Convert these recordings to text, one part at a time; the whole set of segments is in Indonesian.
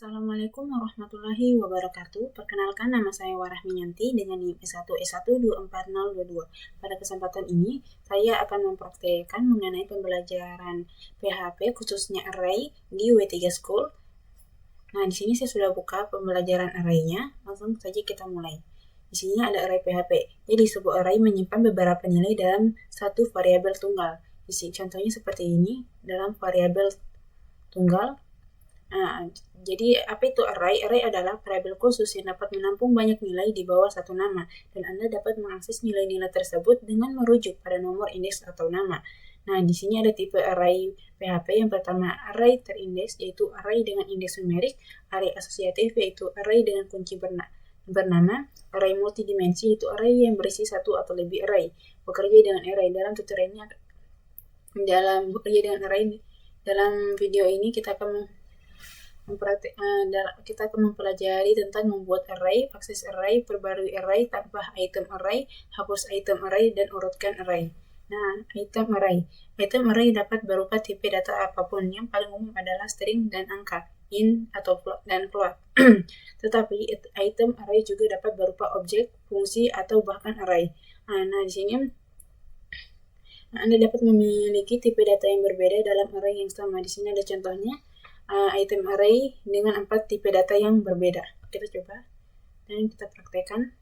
Assalamualaikum warahmatullahi wabarakatuh. Perkenalkan, nama saya Warah Minyanti dengan NIM S1E12422. Pada kesempatan ini, saya akan mempraktikkan mengenai pembelajaran PHP khususnya array di W3 School. Nah, di sini saya sudah buka pembelajaran array-nya. Langsung saja kita mulai. Di sini ada array PHP. Jadi sebuah array menyimpan beberapa nilai dalam satu variabel tunggal. Di sini contohnya seperti ini dalam variabel tunggal. Nah, jadi apa itu array? Array adalah variabel khusus yang dapat menampung banyak nilai di bawah satu nama, dan Anda dapat mengakses nilai-nilai tersebut dengan merujuk pada nomor indeks atau nama. Nah, di sini ada tipe array PHP. Yang pertama, array terindeks, yaitu array dengan indeks numerik; array asosiatif, yaitu array dengan kunci bernama; array multidimensi, yaitu array yang berisi satu atau lebih array. Bekerja dengan array. Dalam tutorial ini, dalam video ini kita akan mempelajari tentang membuat array, akses array, perbarui array, tambah item array, hapus item array, dan urutkan array. Nah, item array. Item array dapat berupa tipe data apapun. Yang paling umum adalah string dan angka, int atau float dan float. Tetapi item array juga dapat berupa objek, fungsi, atau bahkan array. Nah, di sini Anda dapat memiliki tipe data yang berbeda dalam array yang sama. Di sini ada contohnya. Item array dengan 4 tipe data yang berbeda. Kita coba dan kita praktekkan.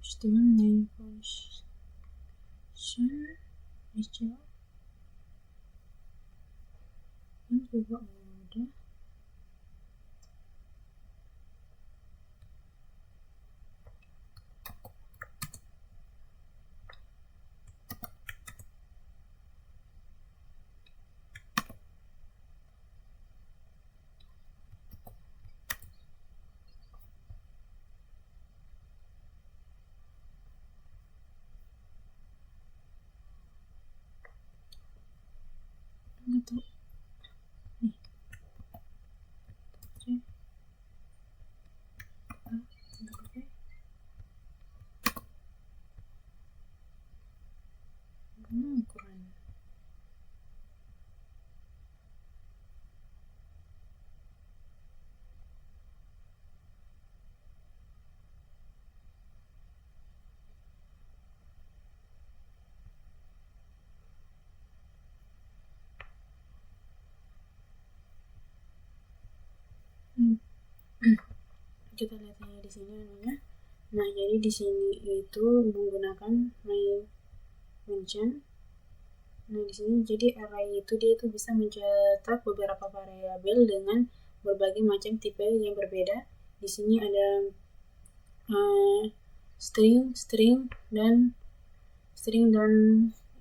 still my function aja ini juga udah. Gitu. Nih. Oke. Keren. Kita lihat yang di sini anunya. Nah, jadi di sini itu menggunakan my function. Nah, di sini jadi array itu dia itu bisa mencetak beberapa variabel dengan berbagai macam tipe yang berbeda. Di sini ada string dan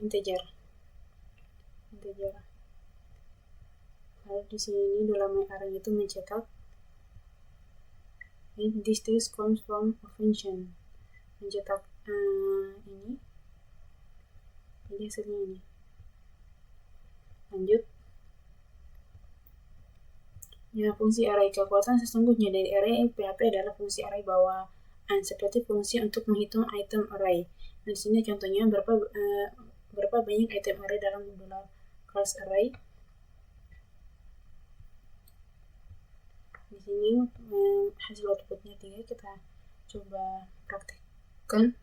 integer. Lalu di sini dalam array itu mencetak this text comes from a function, mencetak ini, jadi hasilnya ini. Lanjut. Ya, fungsi array kekuatan sesungguhnya dari array PHP adalah fungsi array bawaan, seperti fungsi untuk menghitung item array. Di sini contohnya berapa banyak item array dalam class array. Di sini hasil outputnya 3, kita coba praktekkan.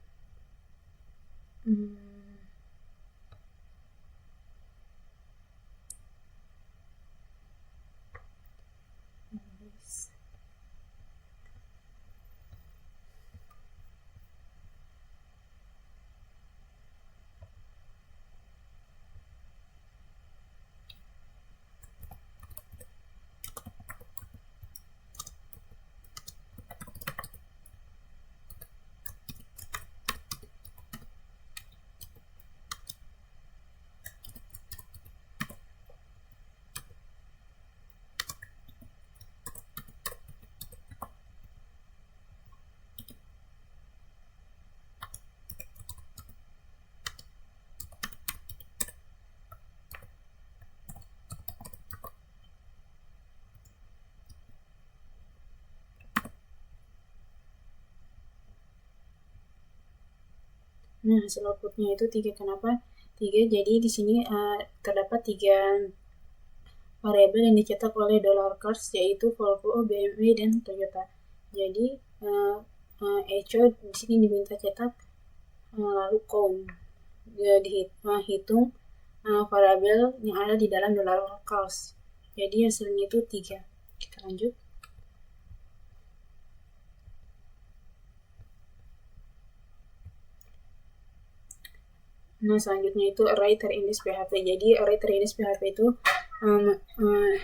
Nah, hasil outputnya itu 3. Kenapa 3? Jadi di sini terdapat 3 variabel yang dicetak oleh $cars, yaitu Volvo, BMW, dan Toyota. Jadi Echo di sini diminta cetak lalu count, dihitung variabel yang ada di dalam $cars. Jadi hasilnya itu 3. Kita lanjut. Nah, selanjutnya itu array terindeks PHP. Jadi array terindeks PHP itu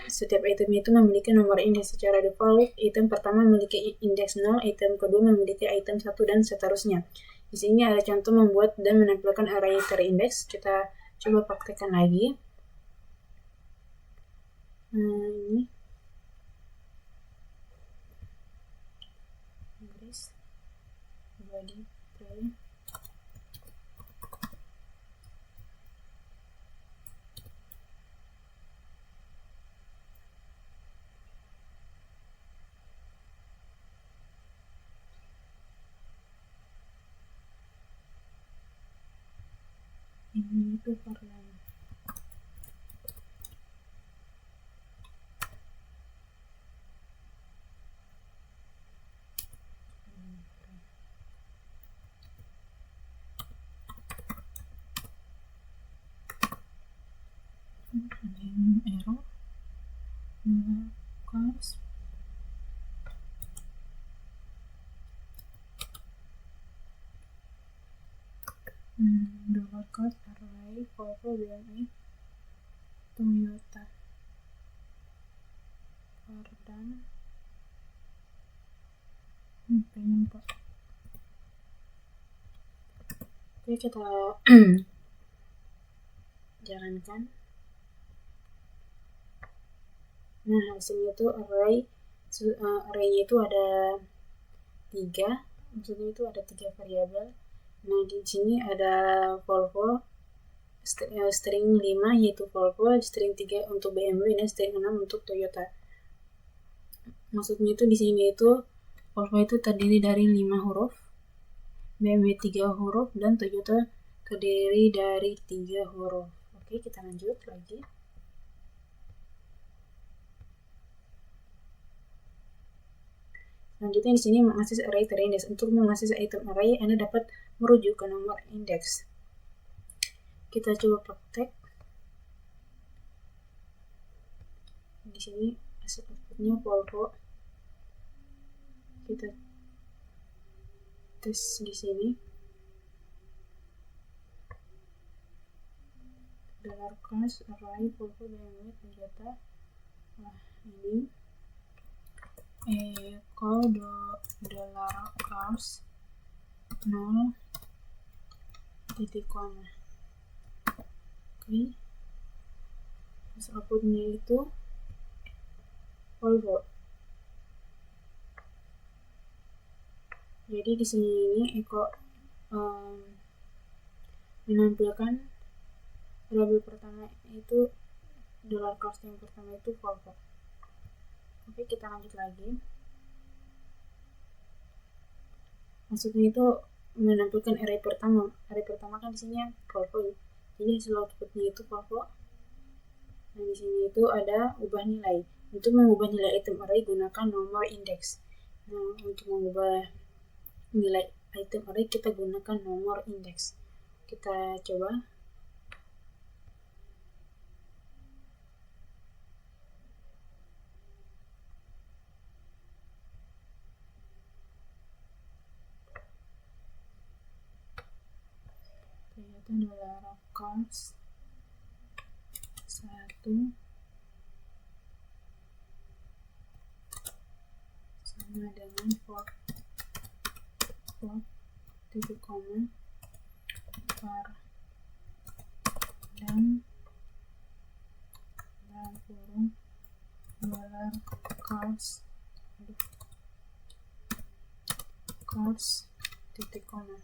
setiap itemnya itu memiliki nomor indeks secara default. Item pertama memiliki indeks 0, item kedua memiliki item 1, dan seterusnya. Di sini ada contoh membuat dan menampilkan array terindeks. Kita coba praktekkan lagi. Ini body play. Ini itu varian. Error. Cars. dollar cost array Volvo BMW Toyota Pardon pengen pak. Oke, kita jalankan. Nah, hasilnya itu arraynya itu ada 3, maksudnya itu ada 3 variabel. Nah, di sini ada Volvo, string 5 yaitu Volvo, string 3 untuk BMW, dan string 6 untuk Toyota. Maksudnya itu di sini itu Volvo itu terdiri dari 5 huruf, BMW 3 huruf, dan Toyota terdiri dari 3 huruf. Oke, kita lanjut lagi. Selanjutnya di sini mengakses array terindex. Untuk mengakses item array, Anda dapat merujuk ke nomor indeks. Kita coba praktek. Di sini hasil outputnya Volvo. Kita tes di sini. Dollar cost array Volvo BMW Toyota. Nah, ini dollar cost 0 titik koma. Oke, hasil outputnya itu Volvo. Jadi di sini ini menampilkan variabel pertama itu dollar cost yang pertama itu Volvo. Oke, kita lanjut lagi. Maksudnya itu menampilkan array pertama. Array pertama kan di sini Volvo. Jadi hasil outputnya itu Volvo. Nah, di sini itu ada ubah nilai. Untuk mengubah nilai item array gunakan nomor indeks. Nah, untuk mengubah nilai item array kita gunakan nomor indeks. Kita coba. Yaitu dollar cost 1 sama dengan for titik koma dan dalam kurung dollar cost titik koma.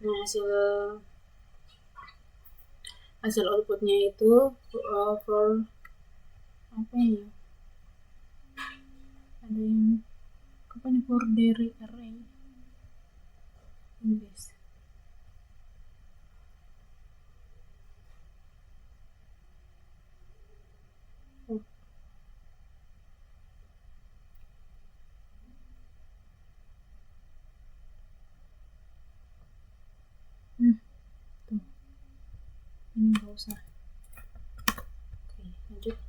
Nah, hasil outputnya itu for apa ini? Ada yang apa nih, for dairy array Inggris. Tuh. Ini nggak usah. Oke, lanjut.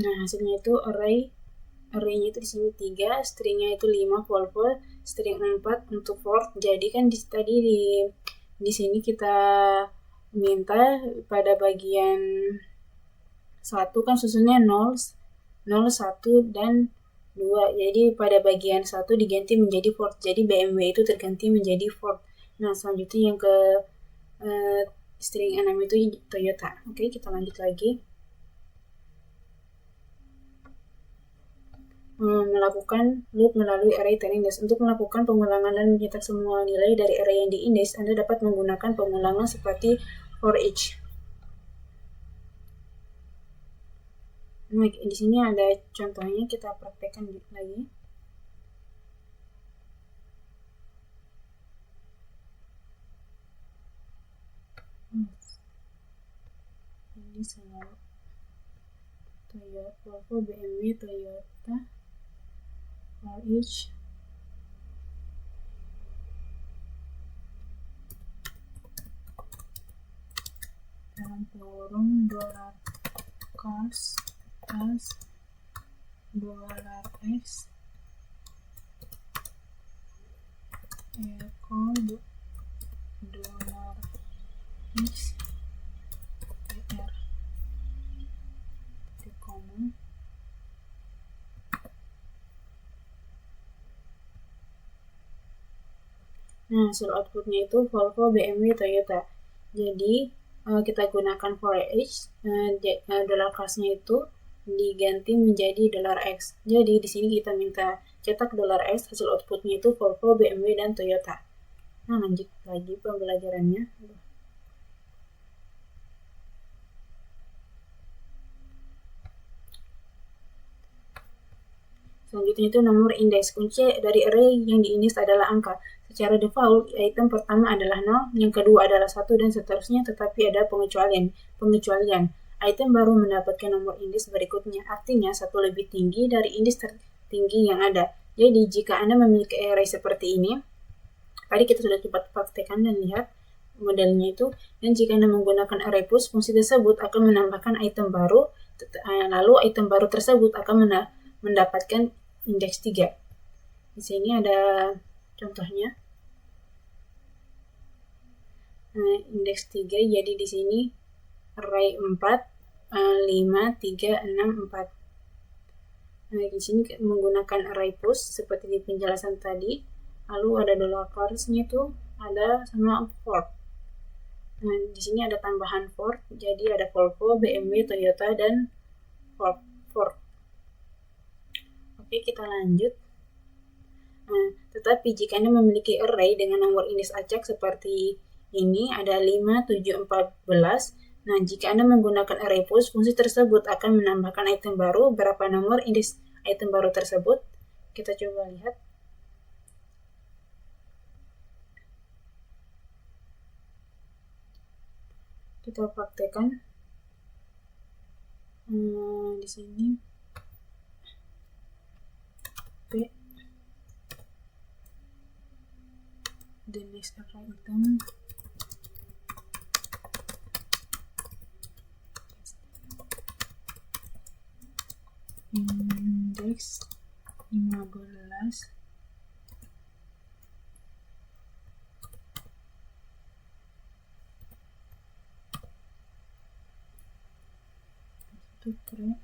Nah, hasilnya itu arraynya itu di sini 3, stringnya itu 5 Volvo, string 4 untuk Ford. Jadi kan tadi di sini kita minta pada bagian 1 kan susunnya 0, 1 dan 2. Jadi pada bagian 1 diganti menjadi Ford. Jadi BMW itu terganti menjadi Ford. Nah, selanjutnya yang ke string 6 itu Toyota. Oke, kita lanjut lagi. Melakukan loop melalui array terindex. Untuk melakukan pengulangan dan mencetak semua nilai dari array yang diindex, Anda dapat menggunakan pengulangan seperti for each. Nah, di sini ada contohnya, kita praktekkan lagi. Ini sama Toyota, Volvo, BMW, Toyota, for each. dalam kurung dolar cars plus dolar x equal dolar x PR titik koma. Nah, hasil outputnya itu Volvo, BMW, Toyota. Jadi kita gunakan for each, dollar cost-nya itu diganti menjadi dolar X. Jadi di sini kita minta cetak dolar X, hasil outputnya itu Volvo, BMW, dan Toyota. Nah, lanjut lagi pembelajarannya. Selanjutnya itu nomor indeks. Kunci dari array yang diindeks adalah angka. Secara default, item pertama adalah 0, yang kedua adalah 1, dan seterusnya, tetapi ada pengecualian. Item baru mendapatkan nomor indeks berikutnya, artinya 1 lebih tinggi dari indeks tertinggi yang ada. Jadi, jika Anda memiliki array seperti ini, tadi kita sudah cepat praktekkan dan lihat modelnya itu, dan jika Anda menggunakan array push, fungsi tersebut akan menambahkan item baru, lalu item baru tersebut akan mendapatkan indeks 3. Di sini ada contohnya. Indeks 3, jadi di sini array 4, 5, 3, 6, 4. Di sini menggunakan array push seperti di penjelasan tadi. Lalu ada dollar cost-nya itu ada sama for. Di sini ada tambahan for, jadi ada Volvo, BMW, Toyota, dan Ford. Oke, kita lanjut. Tetapi jika Anda memiliki array dengan nomor indeks acak seperti ini, ada 5, 7, 14. Nah, jika Anda menggunakan array push, fungsi tersebut akan menambahkan item baru. Berapa nomor indeks item baru tersebut? Kita coba lihat. Kita praktekkan. Di sini P the next array item indeks 15 itu keren.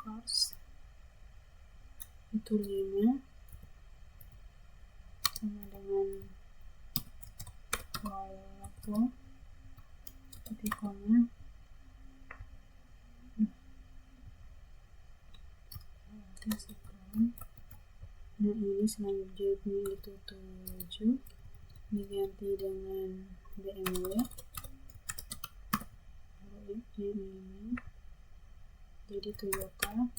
Cost itu 5 sama dengan Volvo titik koma. Nah, ini selanjutnya itu 7 diganti dengan BMW. Ini jadi Toyota,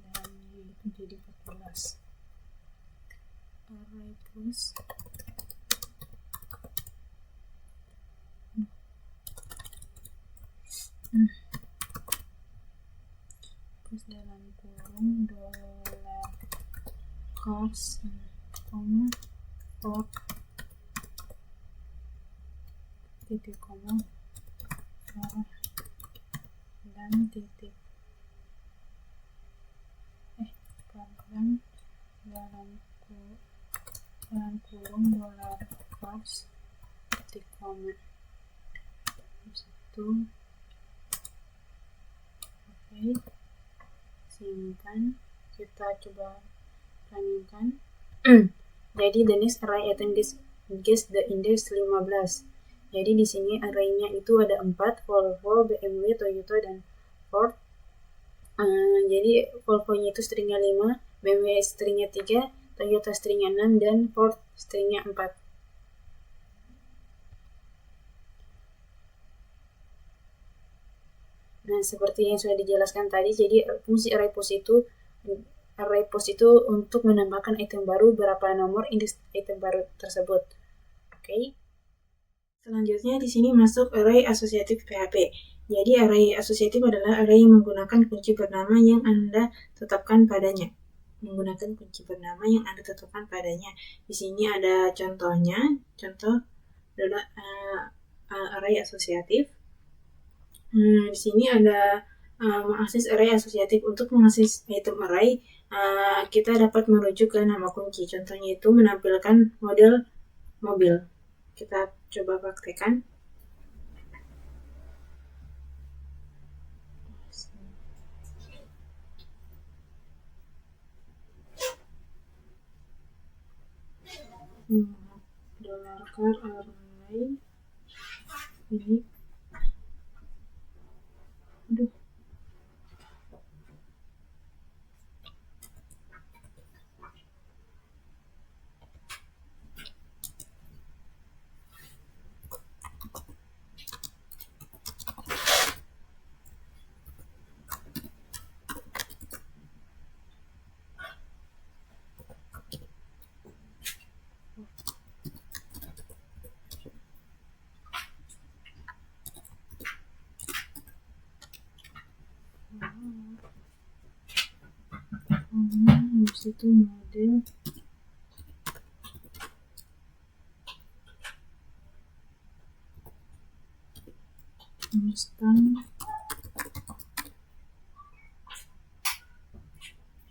dan itu jadi 14. Array plus terus dalam kurung dolar cost koma for titik koma dan titik dan dalam kurung dolar cost titik koma. Itu oke, simpan. Kita coba running-kan. Jadi the next array item guess the index 15. Jadi di sini array-nya itu ada 4, Volvo, BMW, Toyota, dan Ford. Jadi Volvo-nya itu stringnya 5, BMW stringnya 3, Toyota stringnya 6, dan Ford stringnya 4. Nah, seperti yang sudah dijelaskan tadi, jadi fungsi array push itu array post itu untuk menambahkan item baru berapa nomor indeks item baru tersebut. Oke. Selanjutnya di sini masuk array asosiatif PHP. Jadi array asosiatif adalah array yang menggunakan kunci bernama yang Anda tetapkan padanya. Di sini ada contohnya. Contoh adalah array asosiatif. Di sini ada mengakses array asosiatif. Untuk mengakses item array, kita dapat merujuk ke nama kunci. Contohnya itu menampilkan model mobil. Kita coba praktekkan. $car array ini. Aduh. Itu model Mustang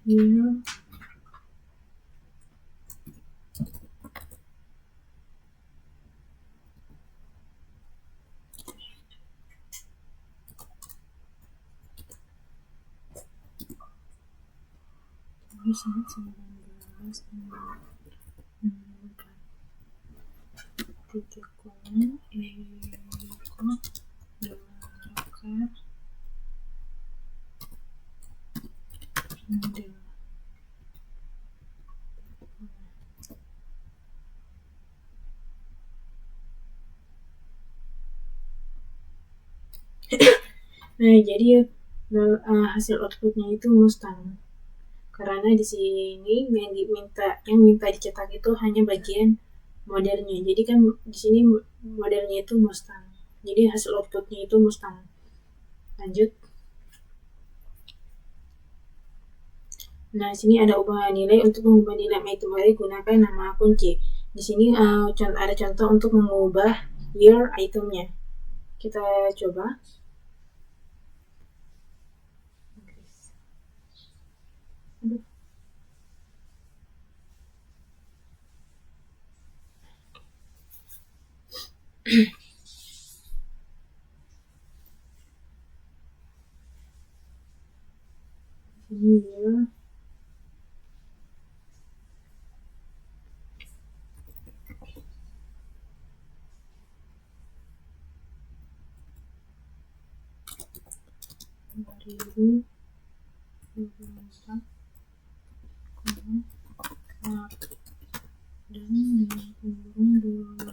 year sangat 19 model. Nah, jadi hasil outputnya itu Mustang. Karena di sini yang minta dicetak itu hanya bagian modelnya. Jadi kan di sini modelnya itu Mustang. Jadi hasil outputnya itu Mustang. Lanjut. Nah, di sini ada ubah nilai. Untuk mengubah nilai item array gunakan nama kunci. Di sini ada contoh untuk mengubah year itemnya. Kita coba. Year dan dengan pemburung $.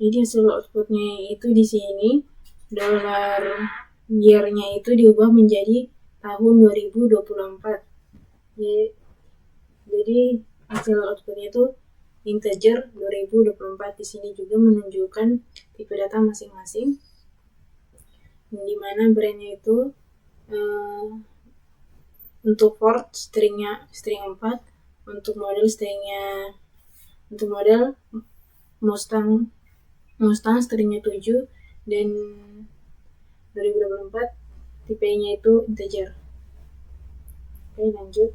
Jadi hasil outputnya itu di sini $year-nya itu diubah menjadi tahun 2024. Jadi hasil outputnya itu integer 2024. Di sini juga menunjukkan tipe data masing-masing, di mana brandnya itu untuk Ford string 4, untuk model Mustang stringnya 7, dan 2024 tipenya itu integer. Oke, lanjut.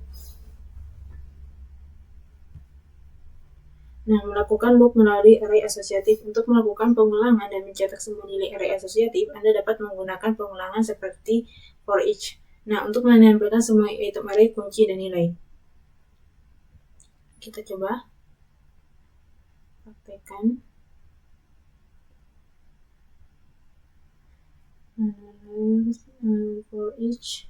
Nah, melakukan loop melalui array asosiatif. Untuk melakukan pengulangan dan mencetak semua nilai array asosiatif, Anda dapat menggunakan pengulangan seperti for each. Nah, untuk menampilkan semua item array, kunci, dan nilai. Kita coba praktekkan. For each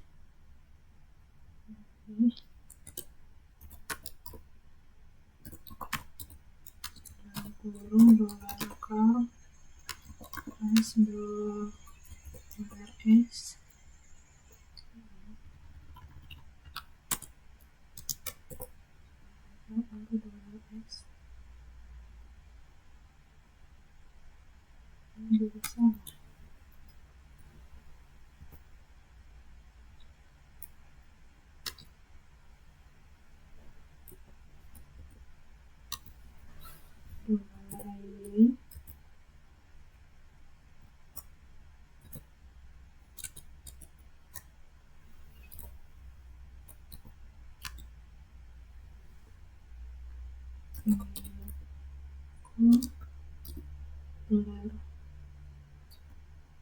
kurung dolar car plus dolar x dolar x juga sama. Dolar ini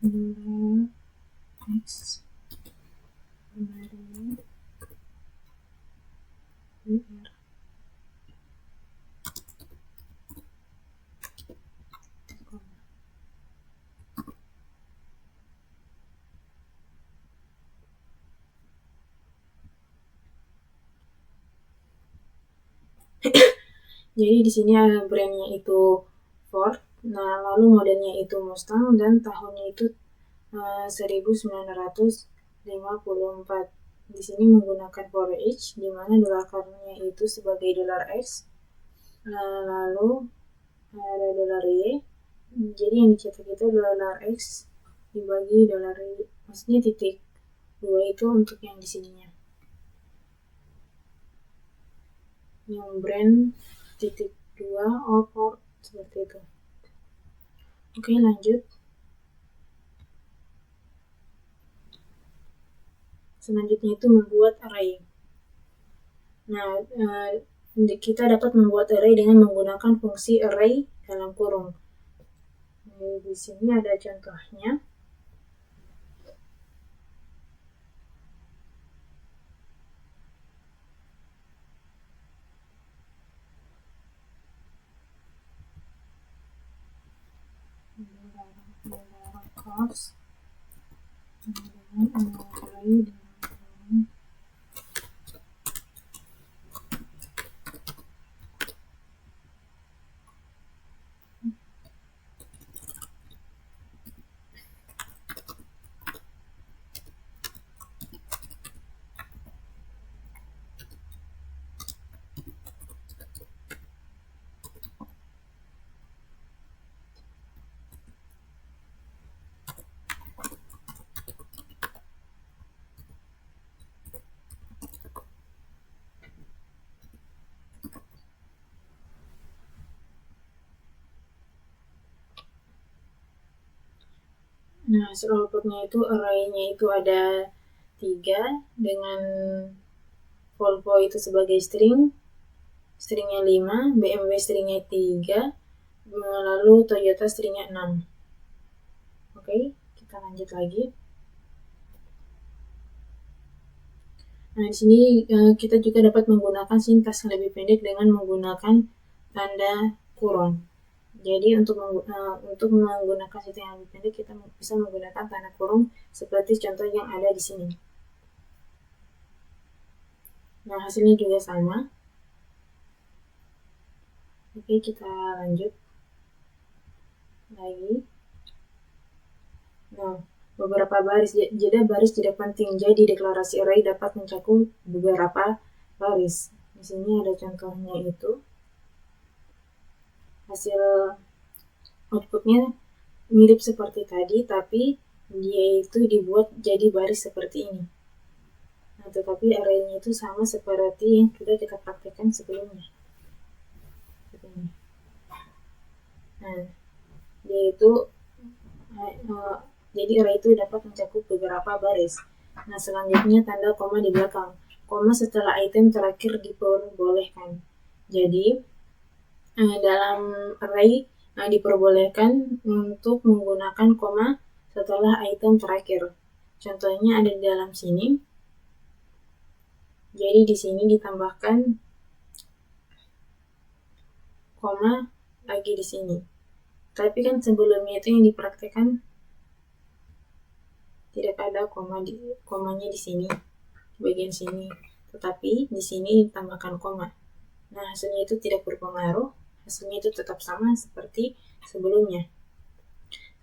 dolar x dolar ini UR. Jadi di sini brandnya itu Ford, nah lalu modelnya itu Mustang dan tahunnya itu 1954. Di sini menggunakan for each, di mana dolar car-nya itu sebagai dolar X, lalu ada dolar Y. Jadi yang dicetak itu dolar X dibagi dolar Y, maksudnya titik 2 itu untuk yang di sininya. Yang brand titik 2 or Ford seperti itu. Oke, lanjut. Selanjutnya itu membuat array. Nah, kita dapat membuat array dengan menggunakan fungsi array dalam kurung. Di sini ada contohnya. Dolar cost dengan array dengan Nah, hasil outputnya itu array-nya itu ada 3 dengan Volvo itu sebagai stringnya 5, BMW stringnya 3, lalu Toyota stringnya 6. Oke, kita lanjut lagi. Nah, di sini kita juga dapat menggunakan sintaks lebih pendek dengan menggunakan tanda kurung. Jadi untuk menggunakan sintaks yang lebih pendek kita bisa menggunakan tanda kurung seperti contoh yang ada di sini. Nah, hasilnya juga sama. Oke, kita lanjut lagi. Nah, beberapa baris, jeda baris tidak penting, jadi deklarasi array dapat mencakup beberapa baris. Di sini ada contohnya itu. Hasil outputnya mirip seperti tadi, tapi dia itu dibuat jadi baris seperti ini. Nah, tetapi array-nya itu sama seperti yang sudah kita praktekkan sebelumnya. Nah, dia itu jadi array itu dapat mencakup beberapa baris. Nah, selanjutnya tanda koma di belakang. Koma setelah item terakhir diperbolehkan. Jadi, dalam array diperbolehkan untuk menggunakan koma setelah item terakhir. Contohnya ada di dalam sini. Jadi di sini ditambahkan koma lagi di sini. Tapi kan sebelumnya itu yang dipraktekkan tidak ada komanya di sini, bagian sini. Tetapi di sini ditambahkan koma. Nah, hasilnya itu tidak berpengaruh, hasilnya itu tetap sama seperti sebelumnya.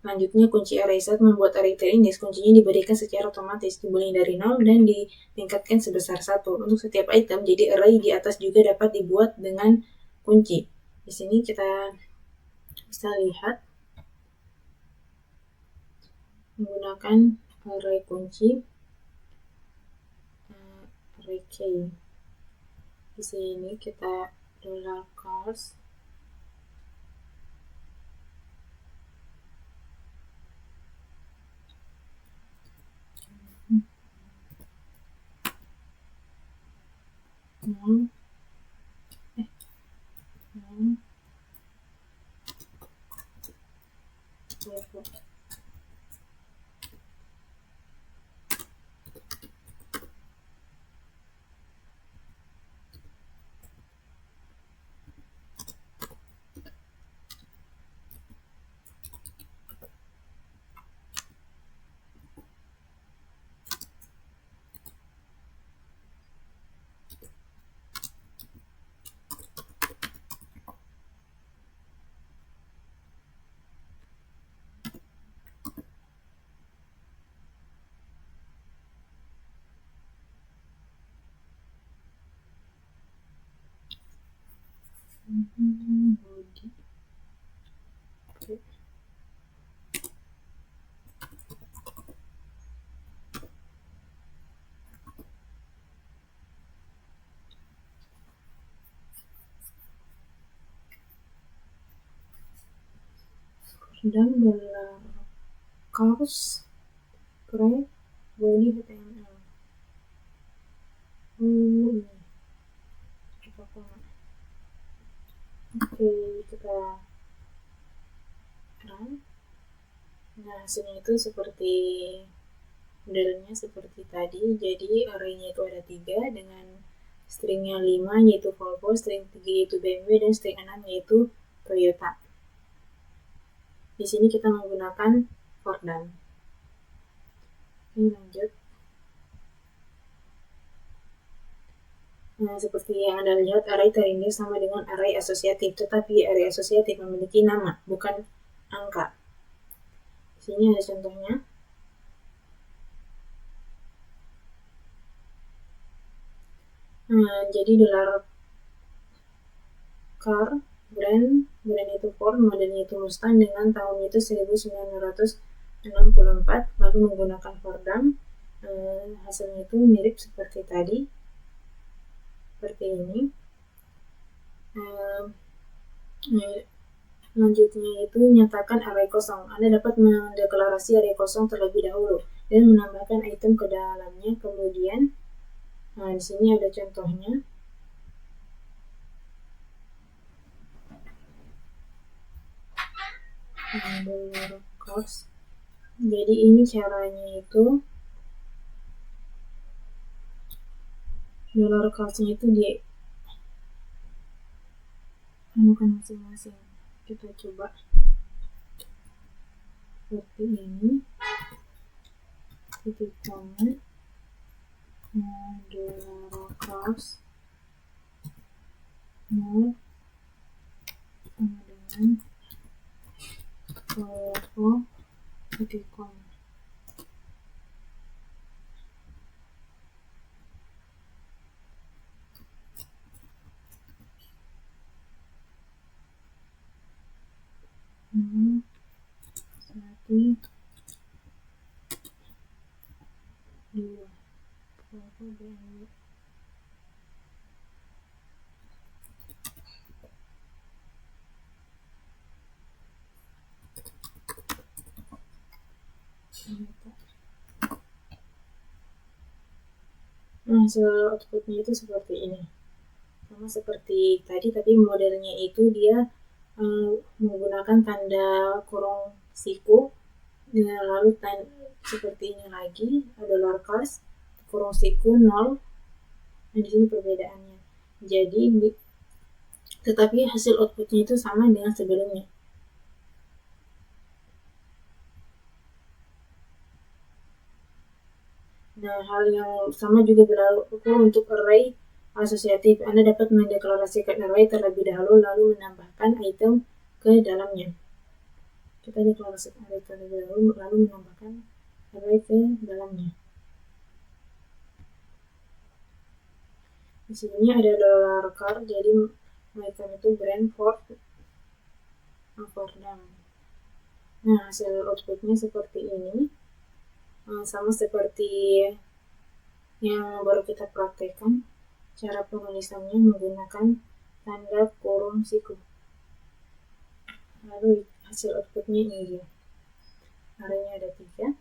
Selanjutnya, kunci array set membuat array terindeks kuncinya diberikan secara otomatis, dimulai dari 0 dan ditingkatkan sebesar 1 untuk setiap item. Jadi array di atas juga dapat dibuat dengan kunci. Di sini kita bisa lihat menggunakan array kunci, array key. Di sini kita $cars dan $cars create body HTML. Ini kita koma. Oke, kita run. Nah, hasilnya itu seperti modelnya seperti tadi. Jadi array-nya itu ada 3 dengan stringnya 5 yaitu Volvo, string 3 yaitu BMW, dan string 6 yaitu Toyota. Di sini kita menggunakan for done. Oke, lanjut. Nah, seperti yang Anda lihat, array terindeks sama dengan array asosiatif, tetapi array asosiatif memiliki nama, bukan angka. Di sini ada contohnya. Nah, jadi $car brand itu Ford, modelnya itu Mustang, dengan tahunnya itu 1964, lalu menggunakan for done. Hasilnya itu mirip seperti tadi, seperti ini. Selanjutnya itu nyatakan array kosong. Anda dapat mendeklarasi array kosong terlebih dahulu dan menambahkan item ke dalamnya. Kemudian, di sini ada contohnya. $cars. Jadi ini caranya itu $cars-nya itu anukan masing-masing. Kita coba seperti ini, titik koma, $cars sama dengan Volvo, titik koma. Satu, dua, Volvo BMW. Nah, hasil outputnya itu seperti ini, sama seperti tadi, tapi modelnya itu dia menggunakan tanda kurung siku, lalu seperti ini lagi, ada $cars, kurung siku 0. Nah, di sini perbedaannya. Jadi tetapi hasil outputnya itu sama dengan sebelumnya. Nah, hal yang sama juga berlaku untuk array asosiatif. Anda dapat mendeklarasikan array terlebih dahulu lalu menambahkan item ke dalamnya. Kita deklarasikan array terlebih dahulu lalu menambahkan array ke dalamnya. Di sini ada $car, jadi item itu Brentford Amsterdam. Nah, hasil outputnya seperti ini, sama seperti yang baru kita praktekkan. Cara penulisannya menggunakan tanda kurung siku. Lalu hasil outputnya ini dia. Arraynya ada 3.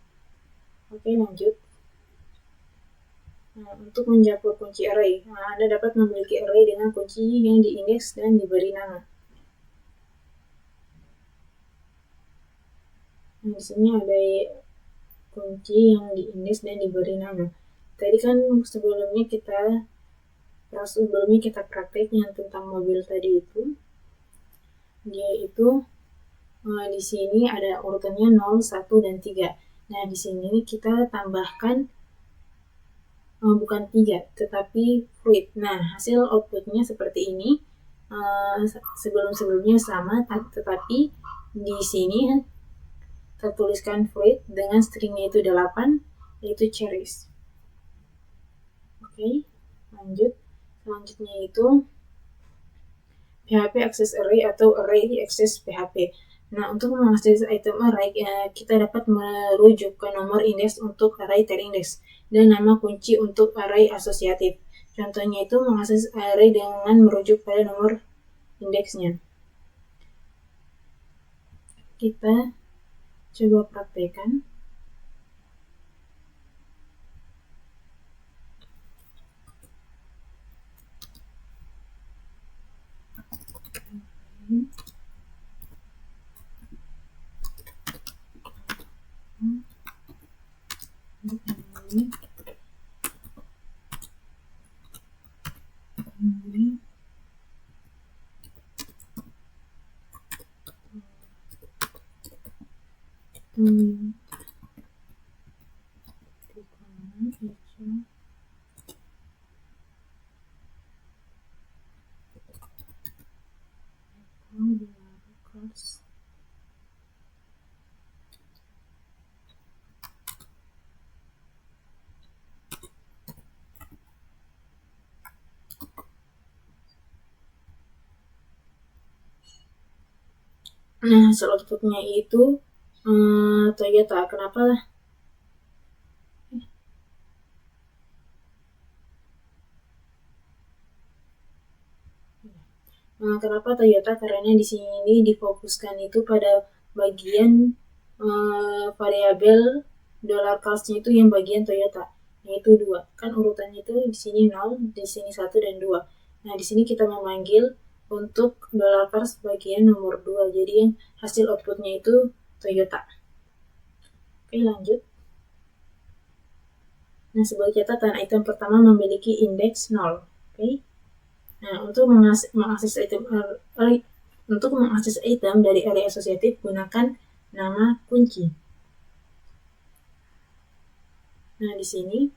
Oke, lanjut. Nah, untuk mencampur kunci array, Anda dapat memiliki array dengan kunci yang diindeks dan diberi nama. Nah, di sini ada kunci yang diindeks dan diberi nama. Tadi kan sebelumnya kita praktek yang tentang mobil tadi itu, dia itu di sini ada urutannya 0, 1, dan 3. Nah, di sini kita tambahkan bukan 3, tetapi fruit. Nah, hasil outputnya seperti ini. Sebelum-sebelumnya sama, tetapi di sini tertuliskan fruit dengan stringnya itu 8, yaitu cherries. Oke, lanjut. Selanjutnya itu PHP Access Array atau Array Access PHP. Nah, untuk mengakses item array, kita dapat merujuk ke nomor indeks untuk array terindeks dan nama kunci untuk array asosiatif. Contohnya itu mengakses array dengan merujuk pada nomor indeksnya. Kita coba praktekkan. Nah, hasil outputnya itu Toyota. Kenapa? Kenapa Toyota? Karena di sini difokuskan itu pada bagian variabel $cost-nya itu yang bagian Toyota, yaitu 2. Kan urutannya itu di sini 0, di sini 1 dan 2. Nah, di sini kita memanggil untuk $cost bagian nomor 2. Jadi yang hasil outputnya itu Toyota. Oke, lanjut. Nah, sebagai catatan, item pertama memiliki indeks 0. Oke. Nah, untuk mengakses item dari array asosiatif, gunakan nama kunci. Nah, di sini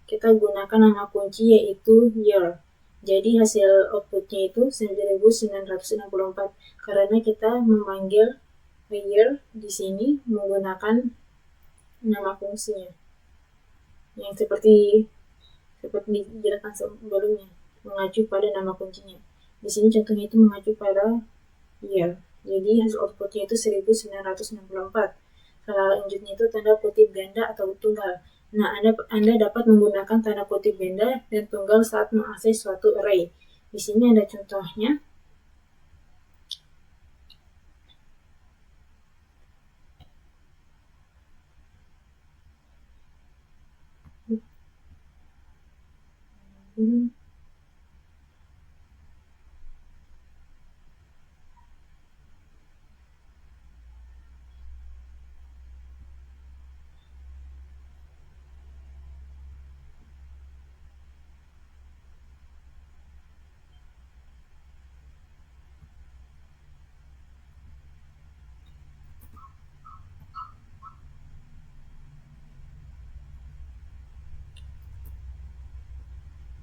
kita gunakan nama kunci yaitu year. Jadi hasil outputnya itu 1964 karena kita memanggil year di sini menggunakan nama fungsinya yang seperti dijelaskan sebelumnya, mengacu pada nama kuncinya. Di sini contohnya itu mengacu pada year. Jadi hasil outputnya itu 1964. Selanjutnya itu tanda kutip ganda atau tunggal. Nah, Anda dapat menggunakan tanda kutip ganda dan tunggal saat mengakses suatu array. Di sini ada contohnya.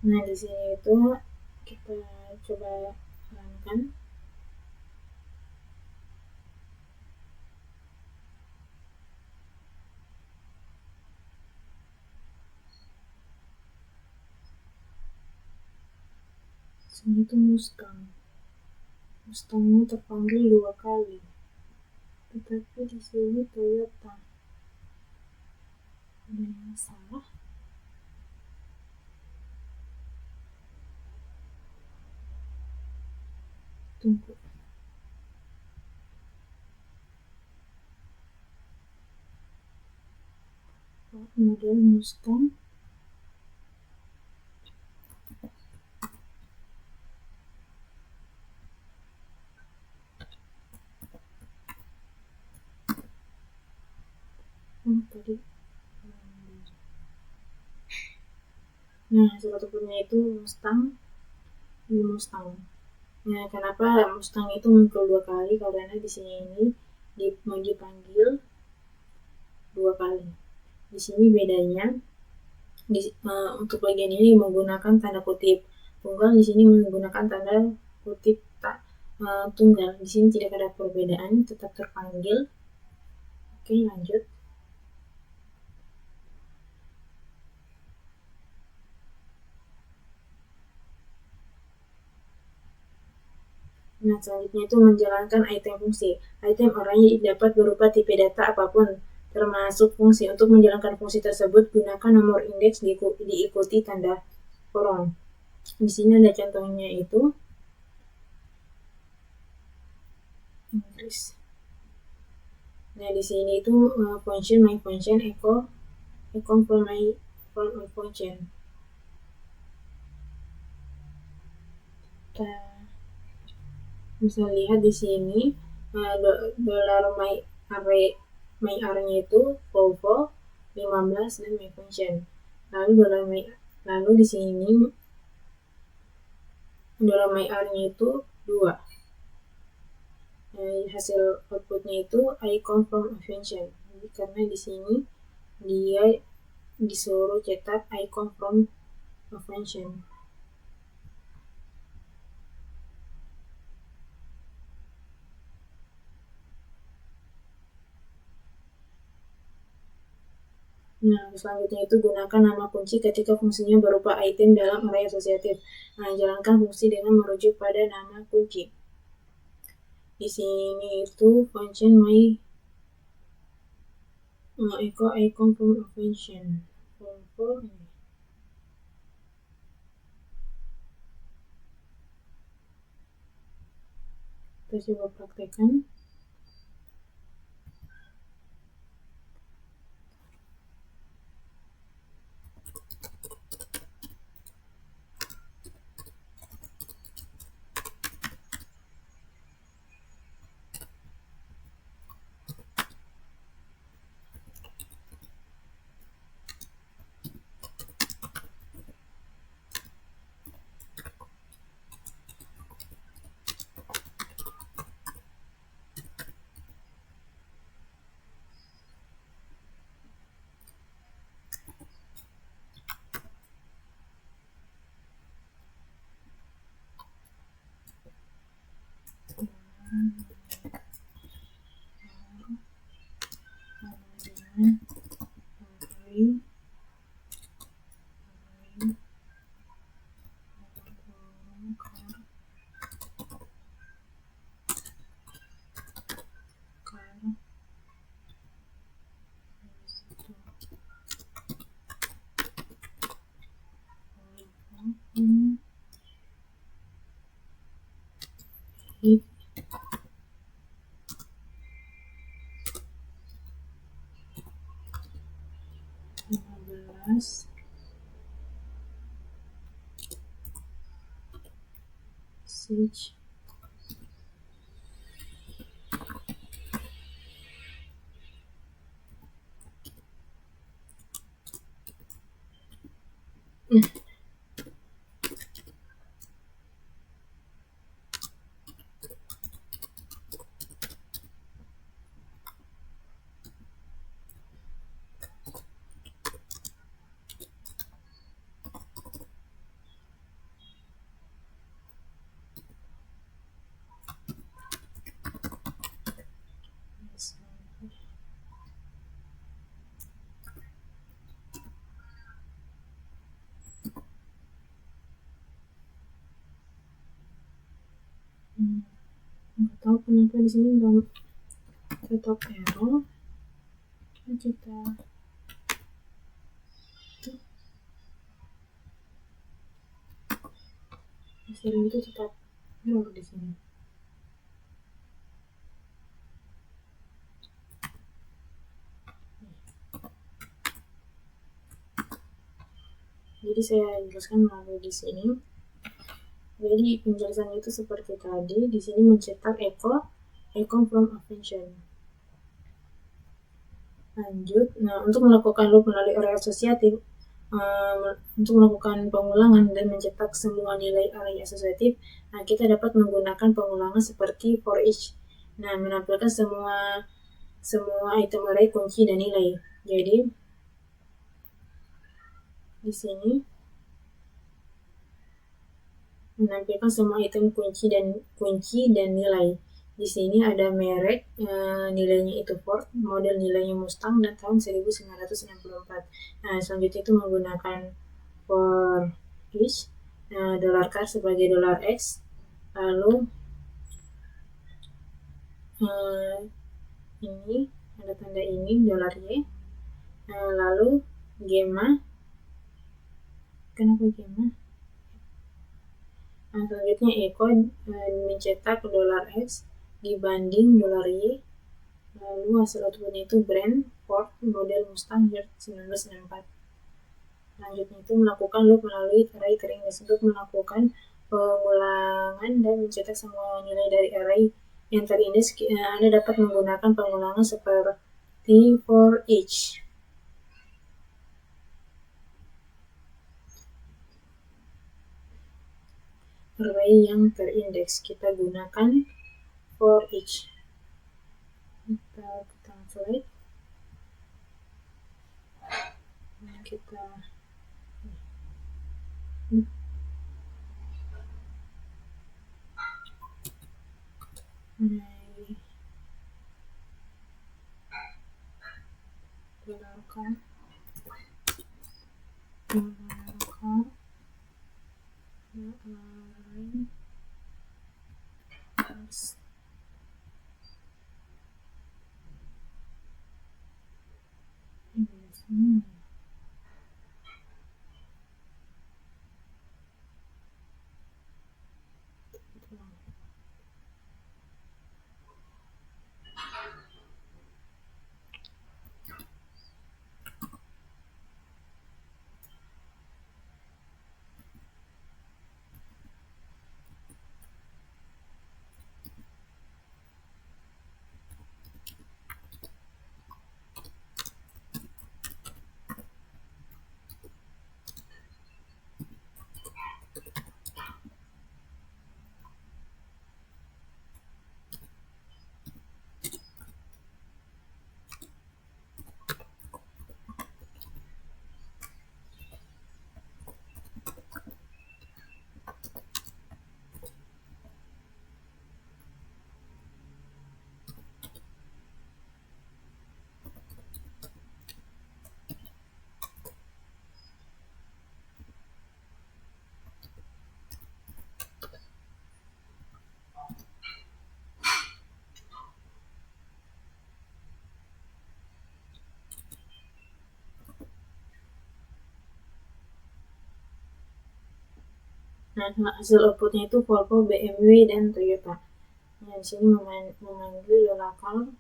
Nah, di sini itu kita coba runkan. Sini itu Mustangnya terpanggil 2 kali, tetapi di sini Toyota. Ada yang salah. Tunggu. Model Mustang tadi. Nah, sebetulnya itu Mustang. Nah, kenapa Mustang itu muncul 2 kali? Karena di sini ini dipanggil 2 kali. Di sini bedanya untuk bagian ini menggunakan tanda kutip tunggal, di sini menggunakan tanda kutip tunggal. Di sini tidak ada perbedaan, tetap terpanggil. Oke, lanjut. Nah, selanjutnya itu menjalankan item fungsi. Item orangnya dapat berupa tipe data apapun, termasuk fungsi. Untuk menjalankan fungsi tersebut, gunakan nomor indeks diikuti tanda kurung. Di sini ada contohnya itu Inggris. Nah, di sini itu function my function echo from my function. Kita bisa lihat di sini dollar my array-nya itu Volvo 15 dan my function. Lalu di sini dollar my array-nya itu 2. Hasil outputnya itu I come from a function. Jadi, karena di sini dia disuruh cetak I come from a function. Nah, selanjutnya itu gunakan nama kunci ketika fungsinya berupa item dalam array asosiatif. Nah, jalankan fungsi dengan merujuk pada nama kunci. Di sini itu function my echo I come from a function. Kita coba praktekkan. Hit 15 switch Atau kenapa di sini nggak tetap error? Kita hasil itu tetap error di sini. Jadi saya jelaskan melalui di sini. Jadi penjelasannya itu seperti tadi. Di sini mencetak echo from a function. Lanjut. Nah, untuk melakukan loop melalui array asosiatif, untuk melakukan pengulangan dan mencetak semua nilai array asosiatif, nah kita dapat menggunakan pengulangan seperti for each. Nah, menampilkan semua item array kunci dan nilai. Jadi di sini menampilkan semua item kunci dan nilai. Di sini ada merek, nilainya itu Ford, model nilainya Mustang, dan tahun 1964. Nah, selanjutnya itu menggunakan for each, $char sebagai $x, lalu ini ada tanda ini $y, lalu gamma. Kenapa gamma? Nah, selanjutnya echo mencetak $x dibanding $y, lalu hasil outputnya itu brand Ford model Mustang year 1994. Selanjutnya itu melakukan loop melalui array terindex untuk melakukan pengulangan dan mencetak semua nilai dari array yang terindeks. Anda dapat menggunakan pengulangan seperti for each. Array yang terindeks kita gunakan for each. Kita translate. Kita Nah, hasil outputnya itu Volvo, BMW, dan Toyota. Nah, di sini memanggil local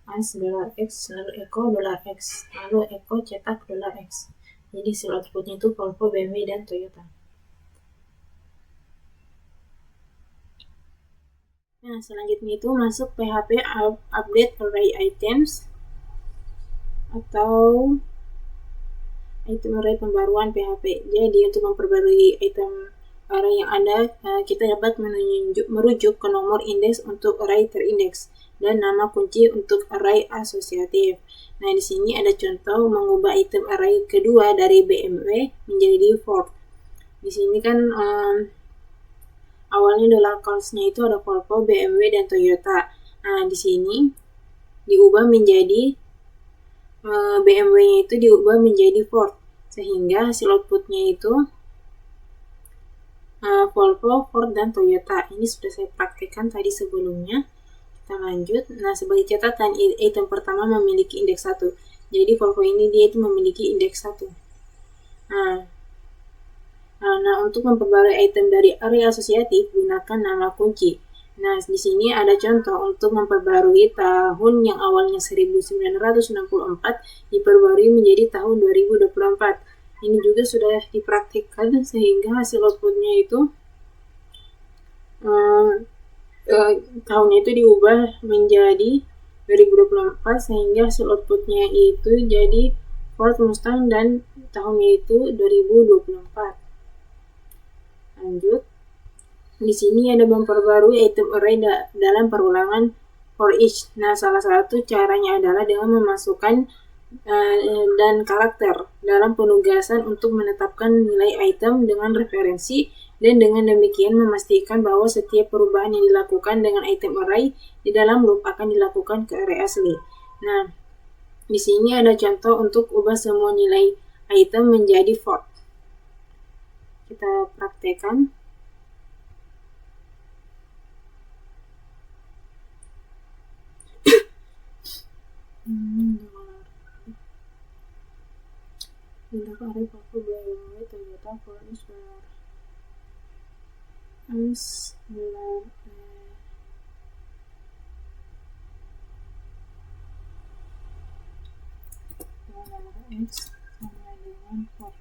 as $x, lalu echo $x, lalu echo cetak $x. Jadi hasil outputnya itu Volvo, BMW, dan Toyota. Nah, selanjutnya itu masuk PHP update array items atau item array pembaruan PHP. Jadi untuk memperbarui item array yang ada, kita dapat merujuk ke nomor indeks untuk array terindeks dan nama kunci untuk array asosiatif. Nah, di sini ada contoh mengubah item array kedua dari BMW menjadi Ford. Di sini kan awalnya $nya itu ada Volvo, BMW, dan Toyota. Nah, di sini diubah menjadi BMW-nya itu diubah menjadi Ford, sehingga hasil outputnya itu Volvo, Ford, dan Toyota. Ini sudah saya praktekkan tadi sebelumnya. Kita lanjut. Nah, sebagai catatan, item pertama memiliki indeks 1. Jadi Volvo ini dia itu memiliki indeks 1. Nah, untuk memperbarui item dari array asosiatif, gunakan nama kunci. Nah, di sini ada contoh untuk memperbarui tahun yang awalnya 1964 diperbarui menjadi tahun 2024. Ini juga sudah dipraktikkan sehingga hasil outputnya itu tahunnya itu diubah menjadi 2024 sehingga hasil outputnya itu jadi Ford Mustang dan tahunnya itu 2024. Lanjut. Di sini ada memperbarui item array dalam perulangan for each. Nah, salah satu caranya adalah dengan memasukkan dan karakter dalam penugasan untuk menetapkan nilai item dengan referensi, dan dengan demikian memastikan bahwa setiap perubahan yang dilakukan dengan item array di dalam loop akan dilakukan ke array asli. Nah, di sini ada contoh untuk ubah semua nilai item menjadi Ford. Kita praktekkan. Untuk array Volvo BMW Toyota Ford Mustang X sama dengan Ford.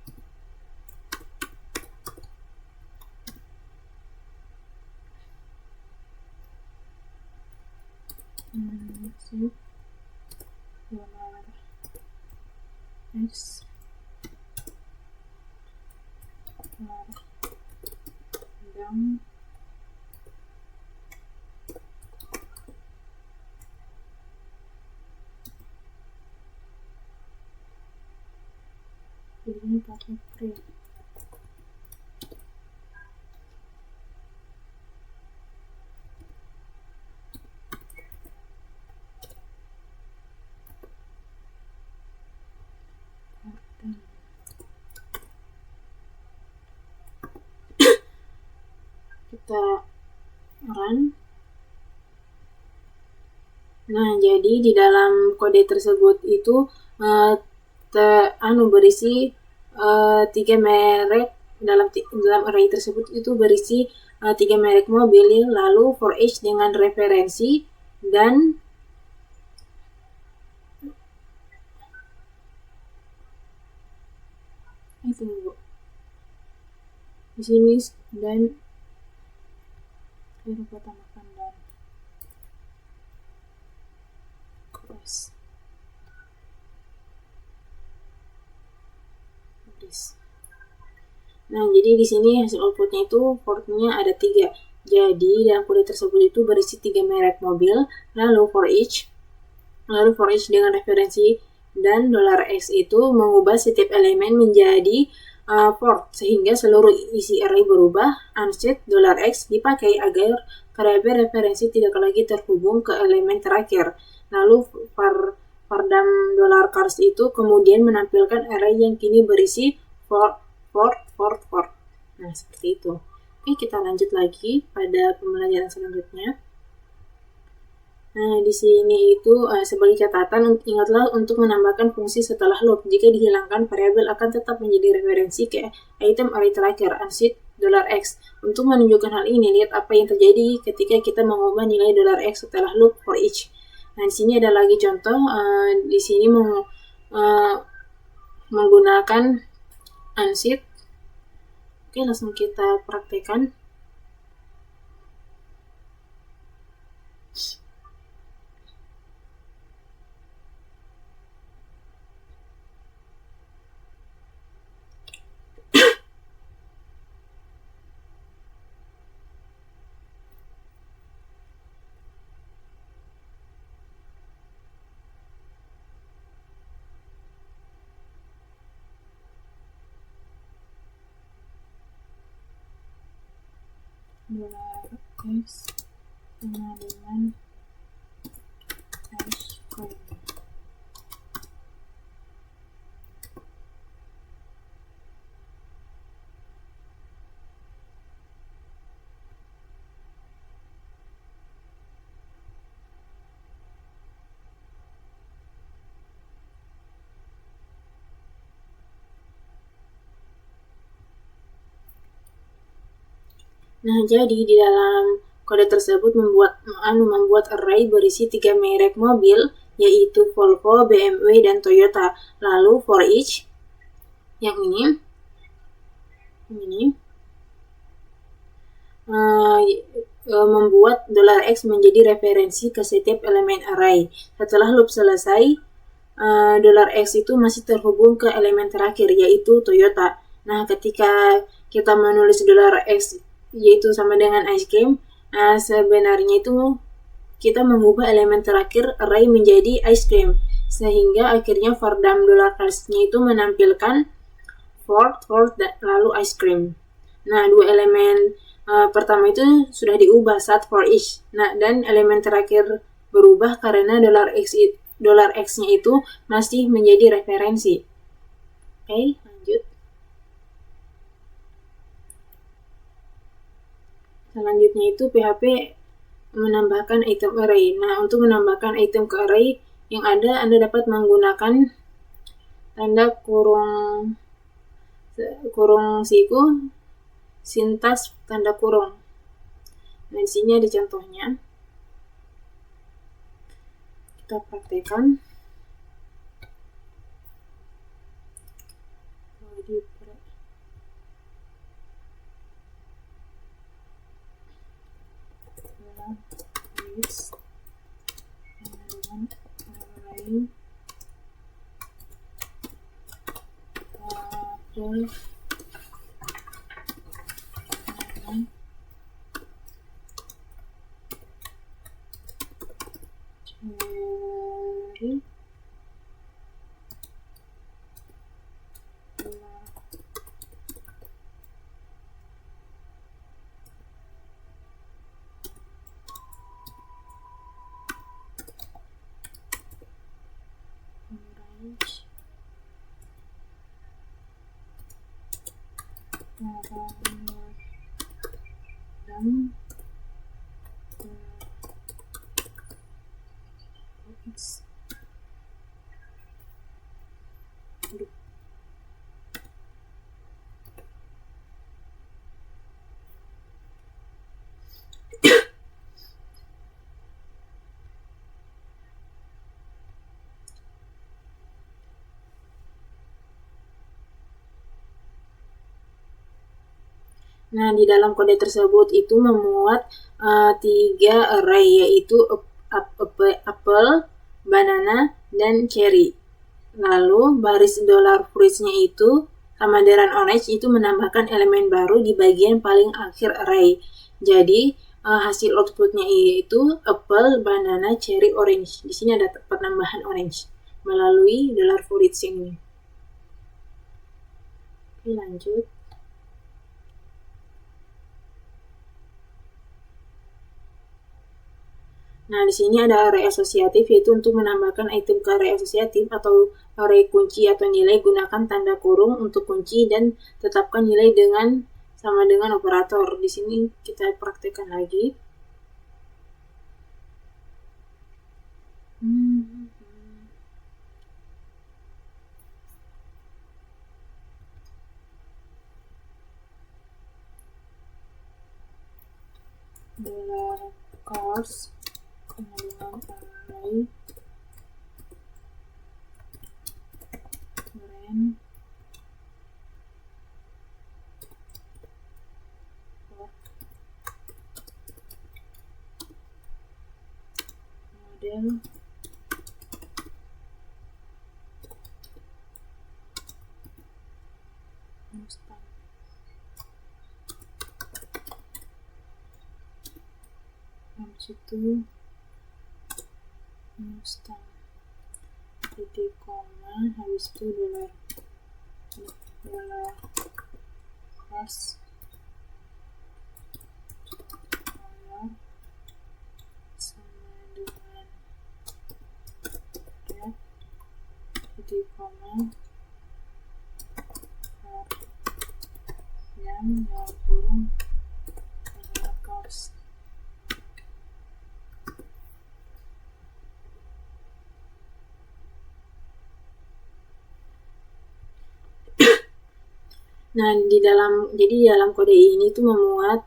X dan ini pakai print. Kita run. Nah, jadi di dalam kode tersebut itu berisi 3 merek. Dalam array tersebut itu berisi 3 merek mobil, lalu for each dengan referensi, dan di sini dan lupa tambahkan dan cross. Nah, jadi di sini hasil outputnya itu Ford-nya ada 3. Jadi dalam kode tersebut itu berisi 3 merek mobil, lalu for each dengan referensi, dan $X itu mengubah setiap elemen menjadi Ford, sehingga seluruh isi array berubah. Unset $X dipakai agar variabel referensi tidak lagi terhubung ke elemen terakhir. Lalu pardam $cars itu kemudian menampilkan array yang kini berisi Ford. Nah, seperti itu. Oke, kita lanjut lagi pada pembelajaran selanjutnya. Nah, di sini itu sebagai catatan, ingatlah untuk menambahkan fungsi setelah loop. Jika dihilangkan, variabel akan tetap menjadi referensi ke item array terakhir, unset $X. Untuk menunjukkan hal ini, lihat apa yang terjadi ketika kita mengubah nilai $X setelah loop for each. Nah, di sini ada lagi contoh. Di sini menggunakan unset. Oke, langsung kita praktekkan. $X sama dengan ice cream. Nah, jadi di dalam kode tersebut membuat array berisi 3 merek mobil, yaitu Volvo, BMW, dan Toyota. Lalu for each yang ini membuat $x menjadi referensi ke setiap elemen array. Setelah loop selesai, $x itu masih terhubung ke elemen terakhir, yaitu Toyota. Nah, ketika kita menulis $x yaitu sama dengan ice cream, sebenarnya itu kita mengubah elemen terakhir array menjadi ice cream, sehingga akhirnya vardam $nya itu menampilkan Ford, lalu ice cream. Nah, dua elemen pertama itu sudah diubah saat for each. Nah, dan elemen terakhir berubah karena $x-nya itu masih menjadi referensi. Oke, lanjut. Selanjutnya itu PHP menambahkan item array. Nah, untuk menambahkan item ke array yang ada, Anda dapat menggunakan tanda kurung siku, sintaks tanda kurung. Nah, di sini ada contohnya. Kita praktekkan. Nah, di dalam kode tersebut itu memuat 3 array, yaitu apple, banana, dan cherry. Lalu baris $fruits-nya itu sama dengan orange itu menambahkan elemen baru di bagian paling akhir array. Jadi hasil outputnya itu apple, banana, cherry, orange. Di sini ada penambahan orange melalui $fruits ini. Oke, lanjut. Nah, di sini ada array asosiatif, yaitu untuk menambahkan item ke array asosiatif atau array kunci atau nilai, gunakan tanda kurung untuk kunci dan tetapkan nilai sama dengan operator. Di sini kita praktekkan lagi. $cars dengan array brand model Mustang. Habis itu Mustang titik koma, habis itu $cars sama dengan red titik koma yang kurung adalah cars. Nah, di dalam kode ini tuh memuat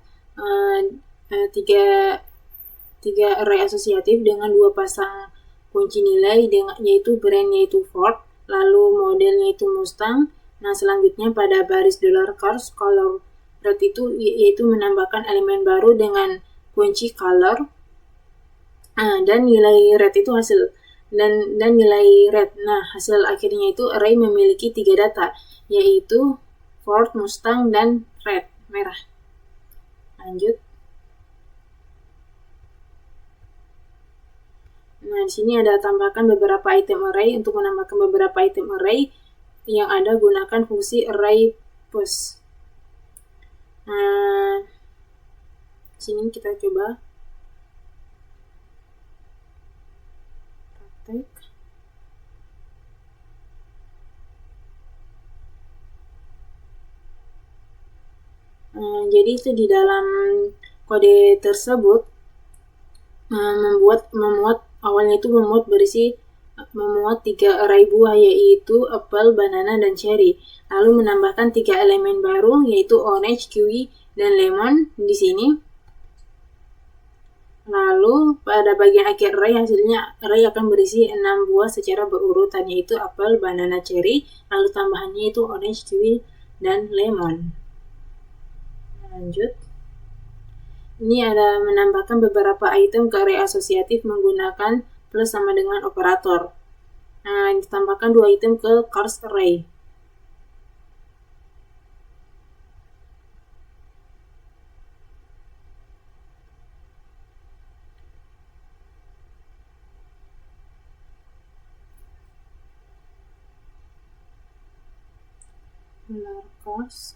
tiga array asosiatif dengan dua pasang kunci nilai, yaitu brand yaitu Ford, lalu modelnya itu Mustang. Nah, selanjutnya pada baris $cars color red itu yaitu menambahkan elemen baru dengan kunci color, dan nilai red itu hasil dan nilai red. Nah, hasil akhirnya itu array memiliki 3 data, yaitu Ford, Mustang, dan red, merah. Lanjut. Nah, di sini ada tambahkan beberapa item array. Untuk menambahkan beberapa item array yang ada, gunakan fungsi array post. Nah, sini kita coba praktek. Jadi itu di dalam kode tersebut memuat awalnya itu memuat 3 array buah, yaitu apple, banana, dan cherry. Lalu menambahkan 3 elemen baru, yaitu orange, kiwi, dan lemon di sini. Lalu pada bagian akhir array, hasilnya array akan berisi 6 buah secara berurutan, yaitu apple, banana, cherry, lalu tambahannya itu orange, kiwi, dan lemon. Lanjut. Ini ada menambahkan beberapa item ke array asosiatif menggunakan plus sama dengan operator. Nah, ditambahkan 2 item ke cars array. Cars.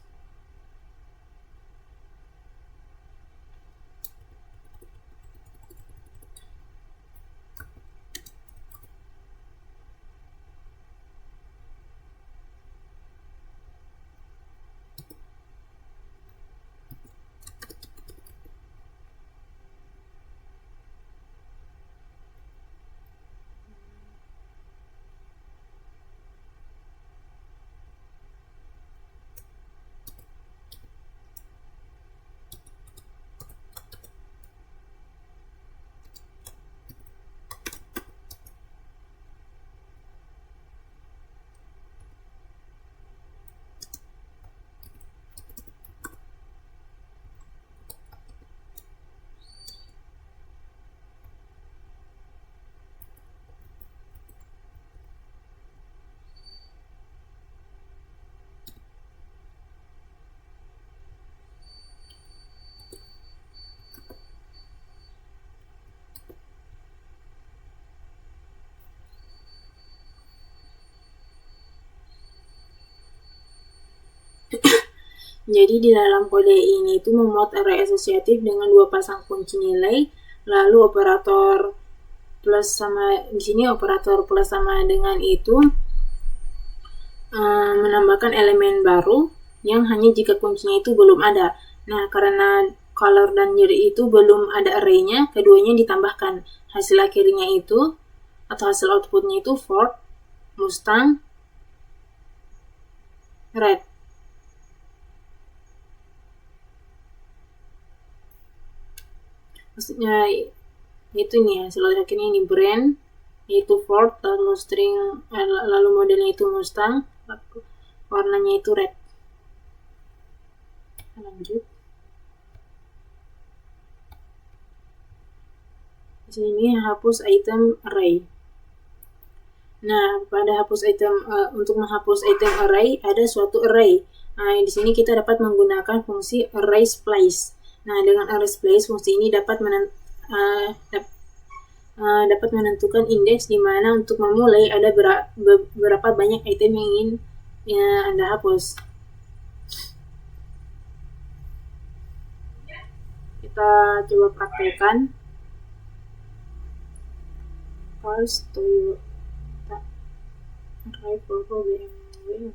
Jadi di dalam kode ini itu memuat array asosiatif dengan 2 pasang kunci nilai, lalu operator plus sama di sini operator plus sama dengan itu menambahkan elemen baru yang hanya jika kuncinya itu belum ada. Nah, karena color dan year itu belum ada arraynya, keduanya ditambahkan. Hasil akhirnya itu atau hasil outputnya itu Ford, Mustang, red. Maksudnya itu nih hasil akhirnya ini brand yaitu Ford, lalu string lalu modelnya itu Mustang, warnanya itu red. Lanjut. Di sini hapus item array. Nah, pada hapus item untuk menghapus item array ada suatu array. Nah, di sini kita dapat menggunakan fungsi array splice. Nah, dengan array splice fungsi ini dapat menentukan indeks di mana untuk memulai ada berapa banyak item yang ingin Anda hapus. Kita coba praktekkan. Cars, Toyota, array, Volvo, BMW,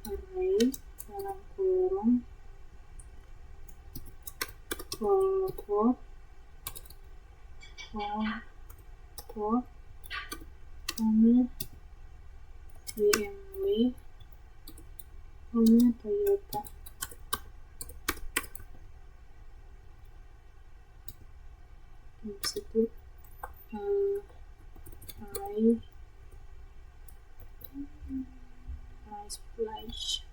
array dalam kurung Volvo, sama BMW, Toyota. Habis itu splash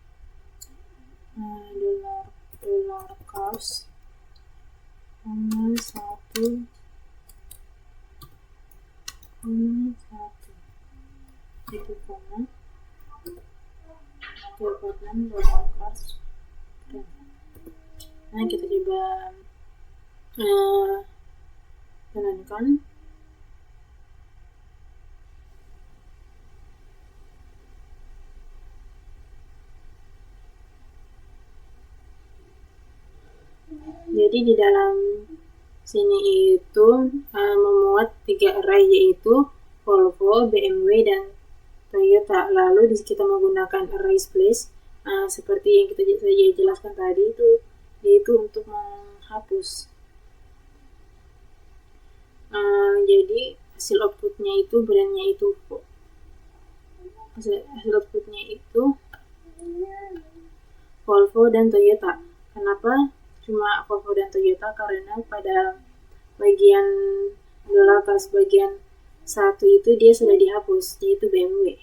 dollar cost 1,1 itu koma kebetulan dollar cost. Nah, kita coba jalankan. Jadi di dalam sini itu memuat 3 array, yaitu Volvo, BMW, dan Toyota. Lalu kita menggunakan array splash seperti yang kita jelaskan tadi, yaitu untuk menghapus. Jadi hasil outputnya itu brandnya itu Volvo dan Toyota. Kenapa cuma Volvo dan Toyota? Karena pada bagian dollar cost bagian 1 itu dia sudah dihapus, yaitu BMW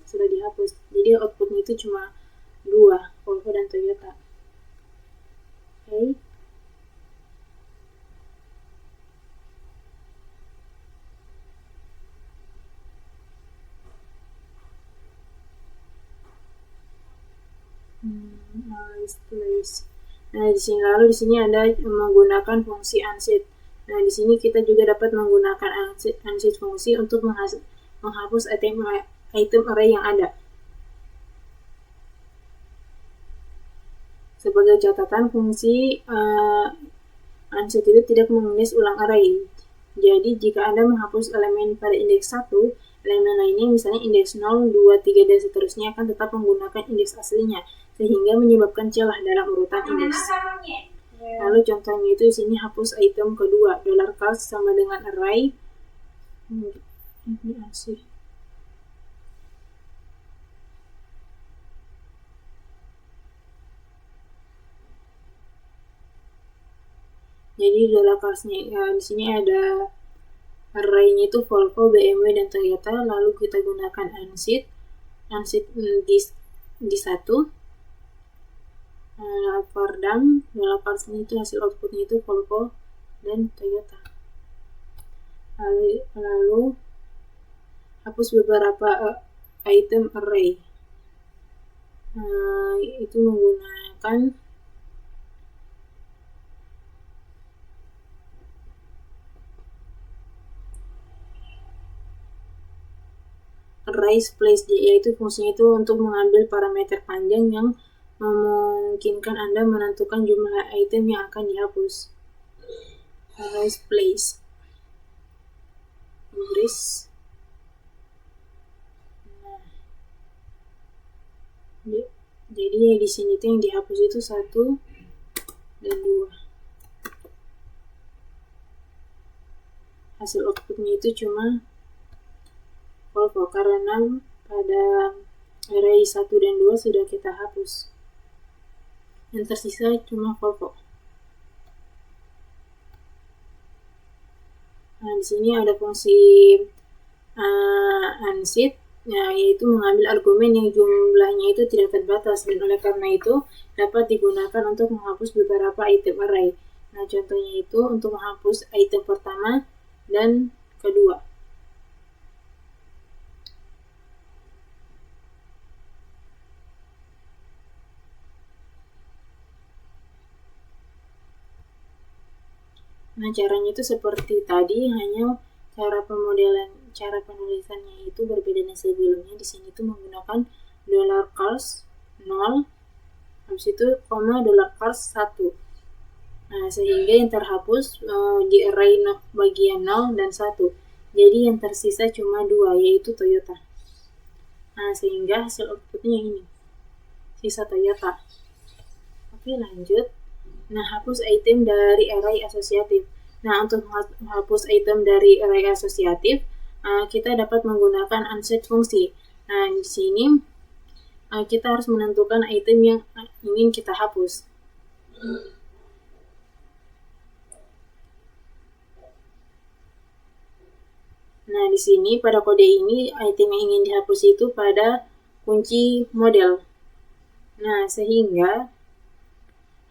sudah dihapus. Jadi outputnya itu cuma 2, Volvo dan Toyota. Oke. Nah, di sini ada menggunakan fungsi unset. Nah, di sini kita juga dapat menggunakan unset fungsi untuk menghapus item array yang ada. Sebagai catatan, fungsi unset itu tidak mengindex ulang array. Jadi, jika Anda menghapus elemen pada indeks 1, elemen lainnya misalnya indeks 0, 2, 3, dan seterusnya akan tetap menggunakan indeks aslinya, sehingga menyebabkan celah dalam urutan indeks. Lalu contohnya itu di sini hapus item kedua, dollar cost sama dengan array. Ini asih. Jadi dollar cost-nya di sini ada array-nya itu Volvo, BMW, dan Toyota. Lalu kita gunakan unset di 1. Pardam, dollar cost-nya itu hasil outputnya itu Volvo dan Toyota. Lalu hapus beberapa item array. Itu menggunakan array splash, yaitu fungsinya itu untuk mengambil parameter panjang yang memungkinkan Anda menentukan jumlah item yang akan dihapus. Array splash. Nah, jadi di sini itu yang dihapus itu 1 dan 2. Hasil outputnya itu cuma Volvo, karena pada array 1 dan 2 sudah kita hapus. Yang tersisa cuma Volvo. Nah, di sini ada fungsi unset, yaitu mengambil argumen yang jumlahnya itu tidak terbatas, dan oleh karena itu dapat digunakan untuk menghapus beberapa item array. Nah, contohnya itu untuk menghapus item pertama dan kedua. Nah, caranya itu seperti tadi, hanya cara penulisannya itu berbeda dengan sebelumnya. Di sini itu menggunakan dollar cost 0, habis itu koma dollar cost 1. Nah, sehingga yang terhapus di array bagian 0 dan 1. Jadi yang tersisa cuma 2, yaitu Toyota. Nah, sehingga hasil outputnya ini, sisa Toyota. Oke, lanjut. Nah, hapus item dari array asosiatif. Nah, untuk menghapus item dari array asosiatif, kita dapat menggunakan unset fungsi. Nah, di sini kita harus menentukan item yang ingin kita hapus. Nah, di sini pada kode ini item yang ingin dihapus itu pada kunci model. Nah, sehingga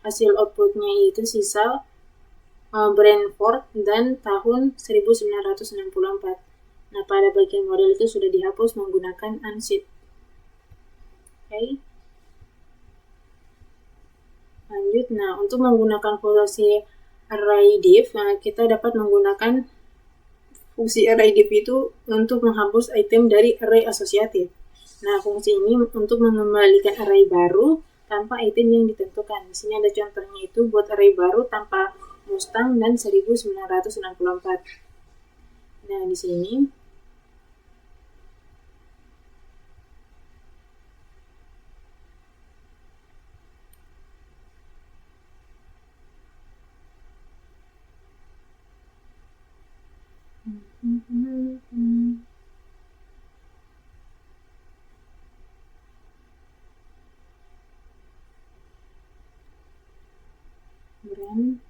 hasil outputnya itu sisa Brentford dan tahun 1964. Nah, pada bagian model itu sudah dihapus menggunakan unzip. Oke. Lanjut, nah untuk menggunakan fungsi array div, kita dapat menggunakan fungsi array div itu untuk menghapus item dari array asosiatif. Nah, fungsi ini untuk mengembalikan array baru tanpa item yang ditentukan. Di sini ada contohnya itu buat array baru tanpa Mustang dan 1964. Nah, di sini brand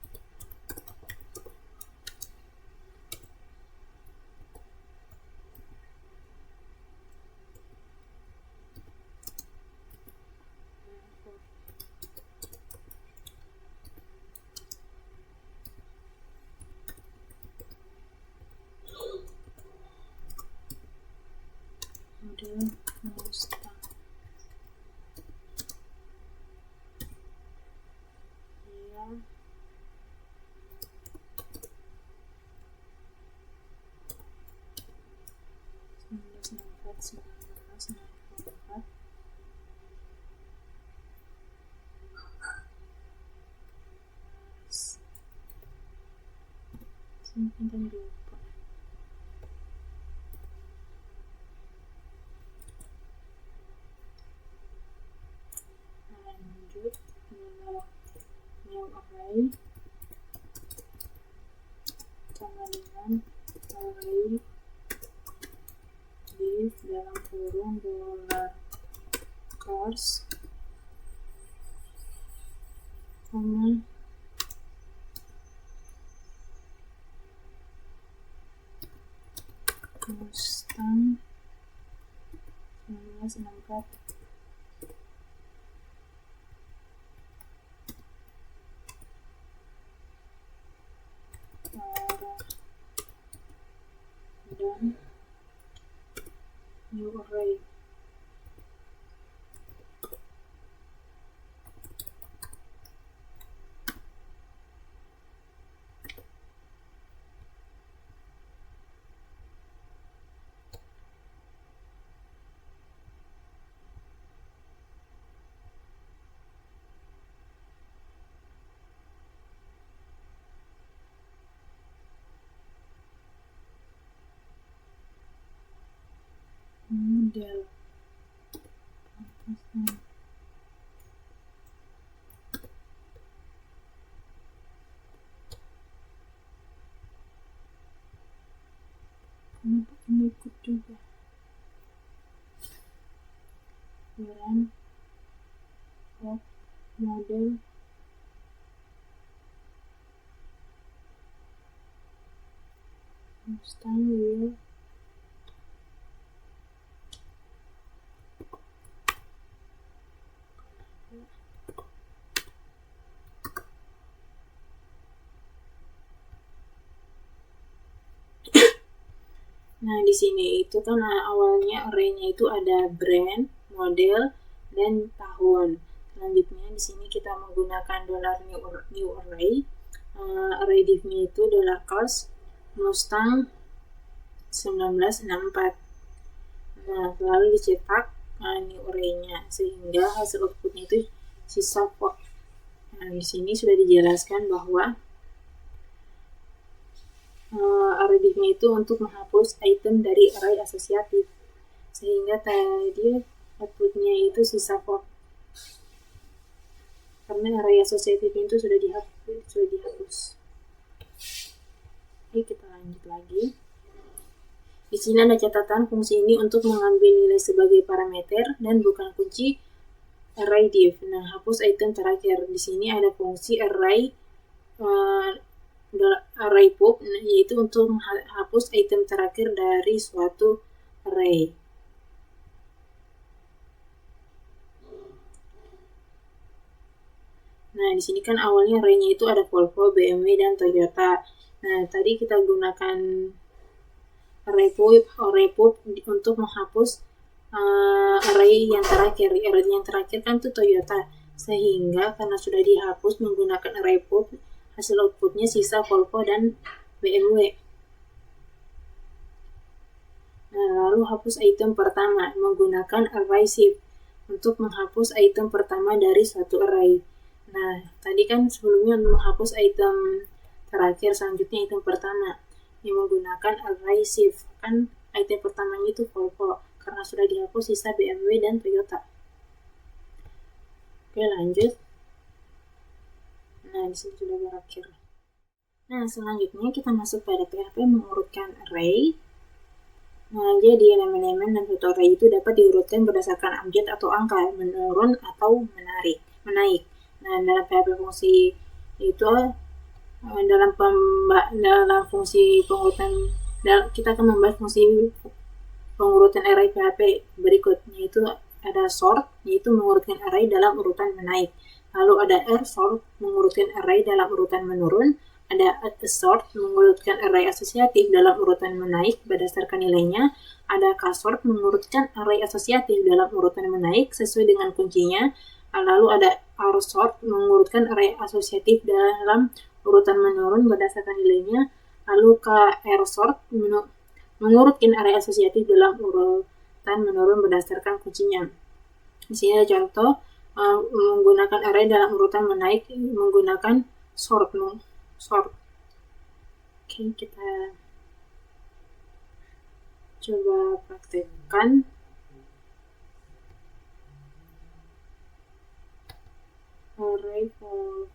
model Mustang. Ya. Lanjut, new array sama dengan array div dalam kurung $cars sama Mustang 1964. Dan new array. Model kenapa ini ikut juga brand model Mustang wheel Nah, di sini itu kan awalnya array-nya itu ada brand, model, dan tahun. Selanjutnya di sini kita menggunakan $new array. Array div-nya itu $cars Mustang 1964. Nah, lalu dicetak new array-nya sehingga hasil outputnya itu sisa Ford. Nah, di sini sudah dijelaskan bahwa array div-nya itu untuk menghapus item dari array asosiatif sehingga tadi outputnya itu sisa Ford karena array asosiatif itu sudah dihapus. Oke, kita lanjut lagi. Di sini ada catatan, fungsi ini untuk mengambil nilai sebagai parameter dan bukan kunci array div. Nah, hapus item terakhir. Di sini ada fungsi array array pop, yaitu untuk menghapus item terakhir dari suatu array. Nah, di sini kan awalnya array-nya itu ada Volvo, BMW, dan Toyota. Nah, tadi kita gunakan array pop untuk menghapus array yang terakhir. Array yang terakhir kan itu Toyota. Sehingga karena sudah dihapus menggunakan array pop, hasil outputnya sisa Volvo dan BMW. Nah, lalu hapus item pertama menggunakan array shift untuk menghapus item pertama dari suatu array. Nah, tadi kan sebelumnya menghapus item terakhir, selanjutnya item pertama yang menggunakan array shift. Kan item pertamanya itu Volvo, karena sudah dihapus sisa BMW dan Toyota. Oke, lanjut. Nah, di sini sudah berakhir. Nah, selanjutnya kita masuk pada PHP mengurutkan array. Nah, jadi elemen-elemen dan suatu array itu dapat diurutkan berdasarkan abjad atau angka, menurun atau menaik. Nah, dalam PHP fungsi itu dalam fungsi pengurutan, kita akan membahas fungsi pengurutan array PHP berikut, yaitu ada sort, yaitu mengurutkan array dalam urutan menaik. Lalu ada rsort, mengurutkan array dalam urutan menurun. Ada assort, mengurutkan array asosiatif dalam urutan menaik berdasarkan nilainya. Ada ksort, mengurutkan array asosiatif dalam urutan menaik sesuai dengan kuncinya. Lalu ada rsort, mengurutkan array asosiatif dalam urutan menurun berdasarkan nilainya. Lalu krsort, mengurutkan array asosiatif dalam urutan menurun berdasarkan kuncinya. Di sini ada contoh menggunakan array dalam urutan menaik menggunakan sort. Oke, kita coba praktekkan. Array for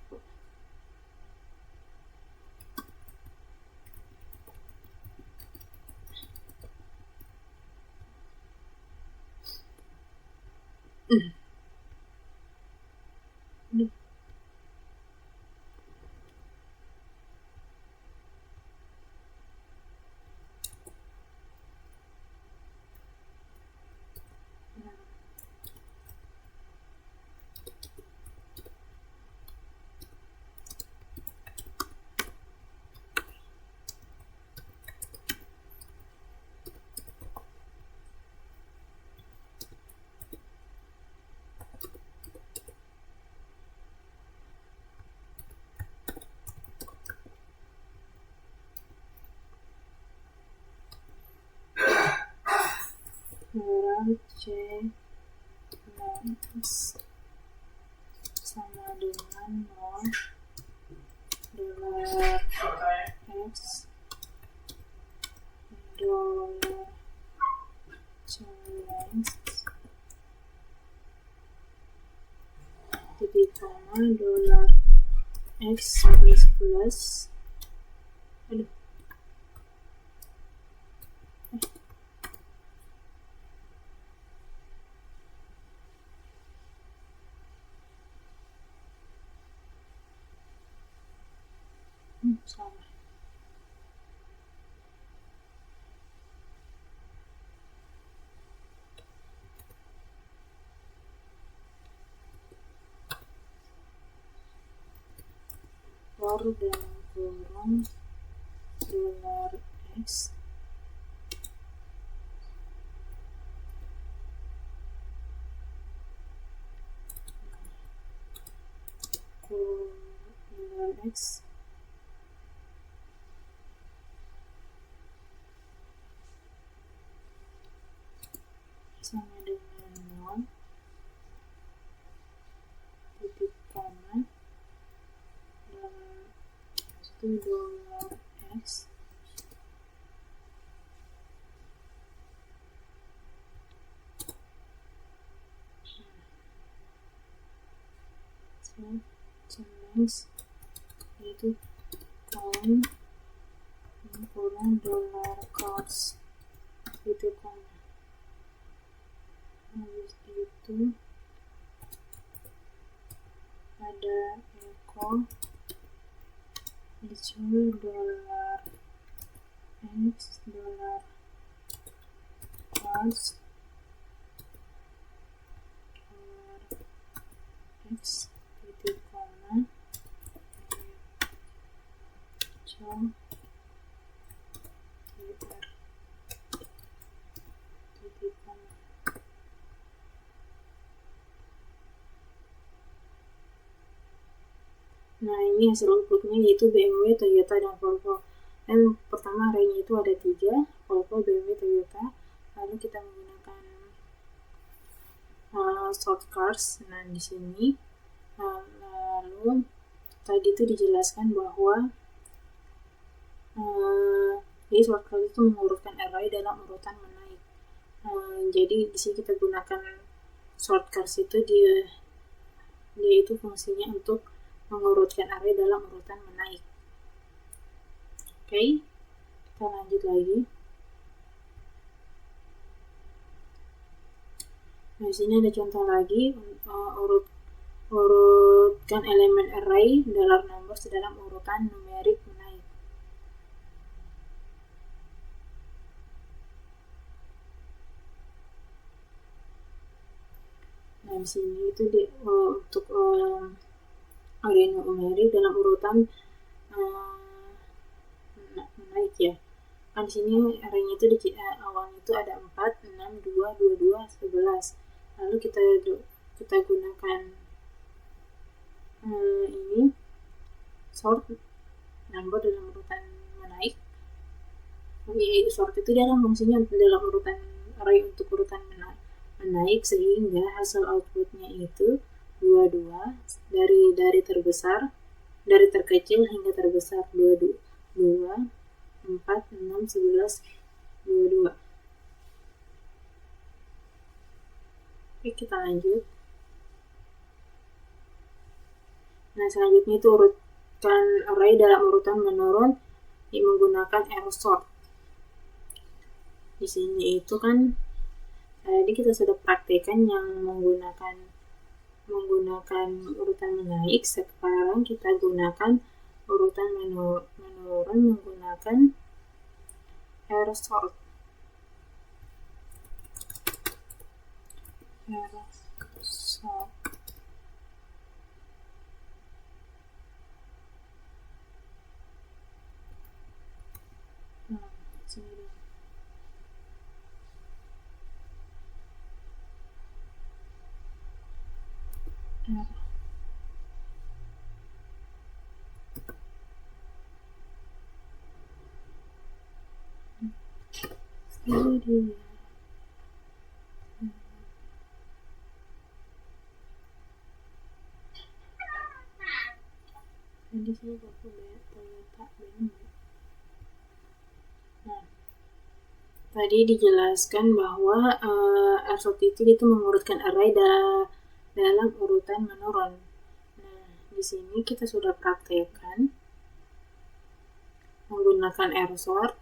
C sama dengan $x $challenge titik koma $x plus salah. For dalam kurung $x $x sama dengan 0 titik koma itu $x challenge yaitu coin kurang $cost titik koma. Habis itu ada echo issue $x $cost $x titik koma echo tr titik koma. Nah, ini hasil outputnya yaitu BMW, Toyota, dan Volvo. Dan pertama arraynya itu ada 3, Volvo, BMW, Toyota. Lalu kita menggunakan sort cars. Nah, di sini lalu tadi itu dijelaskan bahwa jadi sort cars itu mengurutkan array dalam urutan menaik. Jadi di sini kita gunakan sort cars itu dia itu fungsinya untuk mengurutkan array dalam urutan menaik. Oke, kita lanjut lagi. Nah, di sini ada contoh lagi, urutkan elemen array $numbers dalam urutan numerik menaik. Nah, di sini itu untuk array numerik dalam urutan menaik ya. Kan di sini arraynya itu awalnya itu ada 4, 6, 2, 22, 11. Lalu kita gunakan ini sort number dalam urutan menaik. Sort itu dia fungsinya dalam urutan array untuk urutan menaik, sehingga hasil outputnya itu 22 dari terkecil hingga terbesar, 22 4, 6, 11, 22. Oke, kita lanjut. Nah, selanjutnya itu urutkan array dalam urutan menurun menggunakan arrow sort. Di sini itu kan tadi kita sudah praktekkan yang menggunakan urutan menaik. Sekarang kita gunakan urutan menurun menggunakan arrow sort. Sini. Di sini Toyota BMW. Nah, tadi dijelaskan bahwa sort itu mengurutkan array dalam urutan menurun. Nah, di sini kita sudah praktekkan menggunakan arrow sort,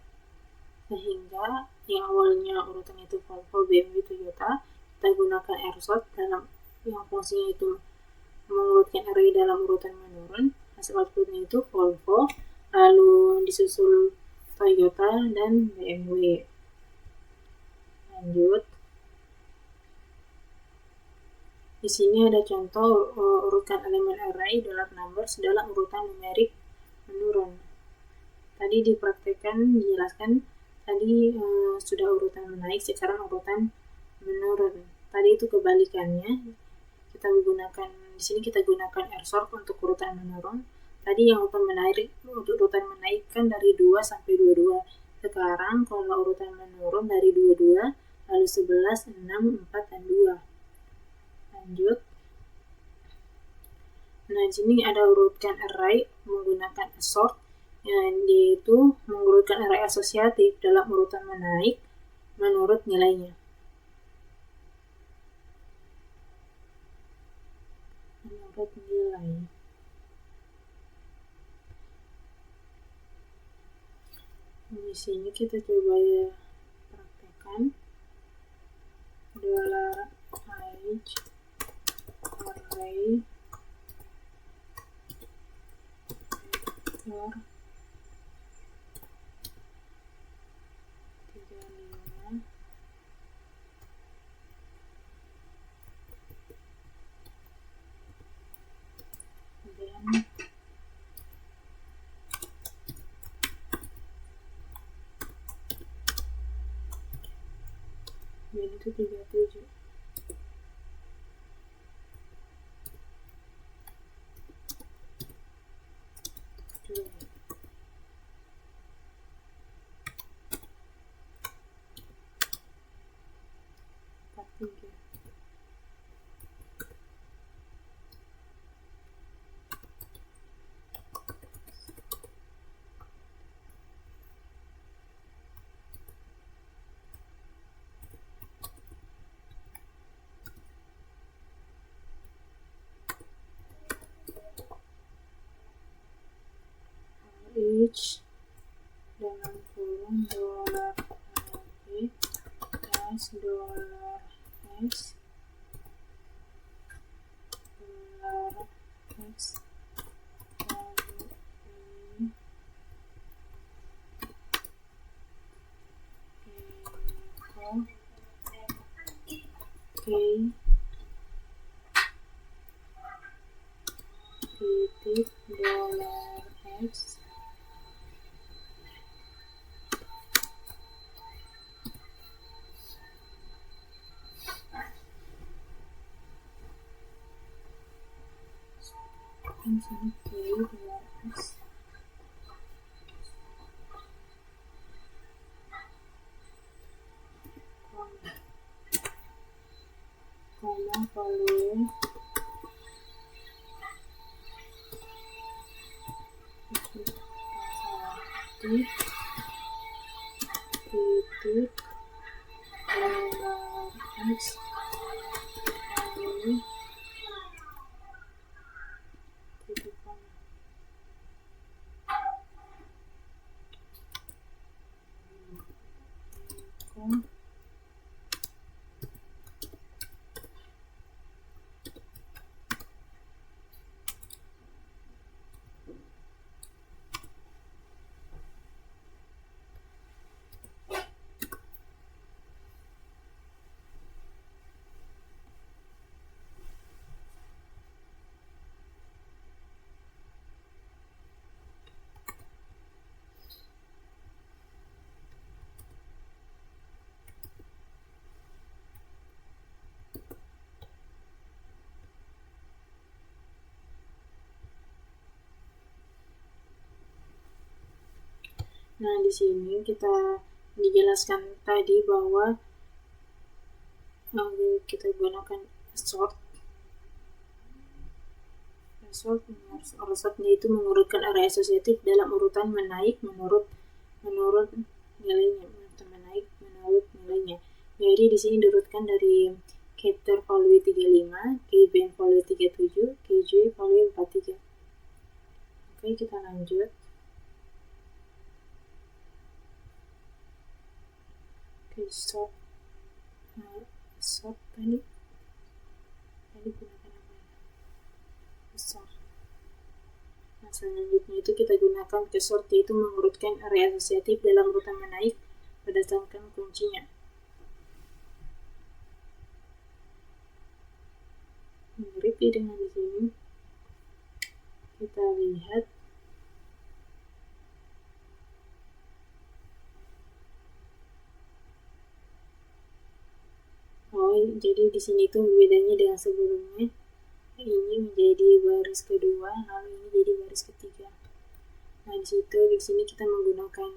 sehingga yang awalnya urutan itu Volvo, BMW, Toyota, kita gunakan arrow sort dalam yang fungsinya itu mengurutkan array dalam urutan menurun. Hasil outputnya itu Volvo, lalu disusul Toyota dan BMW. Lanjut. Di sini ada contoh urutkan elemen array $numbers dalam urutan numerik menurun. Tadi dijelaskan tadi sudah urutan menaik, sekarang urutan menurun. Tadi itu kebalikannya. Di sini kita gunakan arrow sort untuk urutan menurun. Tadi yang untuk urutan menaik kan dari 2 sampai 22. Sekarang kalau urutan menurun dari 22, lalu 11, 6, 4, dan 2. Lanjut. Nah, di sini ada urutkan array menggunakan sort, yaitu mengurutkan array asosiatif dalam urutan menaik menurut nilainya. Menurut nilai. Di sini kita coba ya praktekkan. gunakan $ij array vektor 35 dan itu 37. Coba 43. Each dalam kurung $ij plus $x $x lalu equal k titik $x di sini k $x value titik $x value titik koma. Nah, di sini kita dijelaskan tadi bahwa kita gunakan sort sortnya itu mengurutkan array asosiatif dalam urutan menaik menurut nilainya, Jadi di sini diurutkan dari captor value 35, kbn value 37, kj value 43. Oke, kita lanjut. Oke, sort tadi gunakan apa ya? Sort. Nah, selanjutnya itu kita gunakan ke sort, yaitu mengurutkan array asosiatif dalam urutan menaik berdasarkan kuncinya. Mirip dengan di sini. Kita lihat jadi di sini tuh bedanya dengan sebelumnya. Ini menjadi baris kedua, lalu ini jadi baris ketiga. Nah, di sini kita menggunakan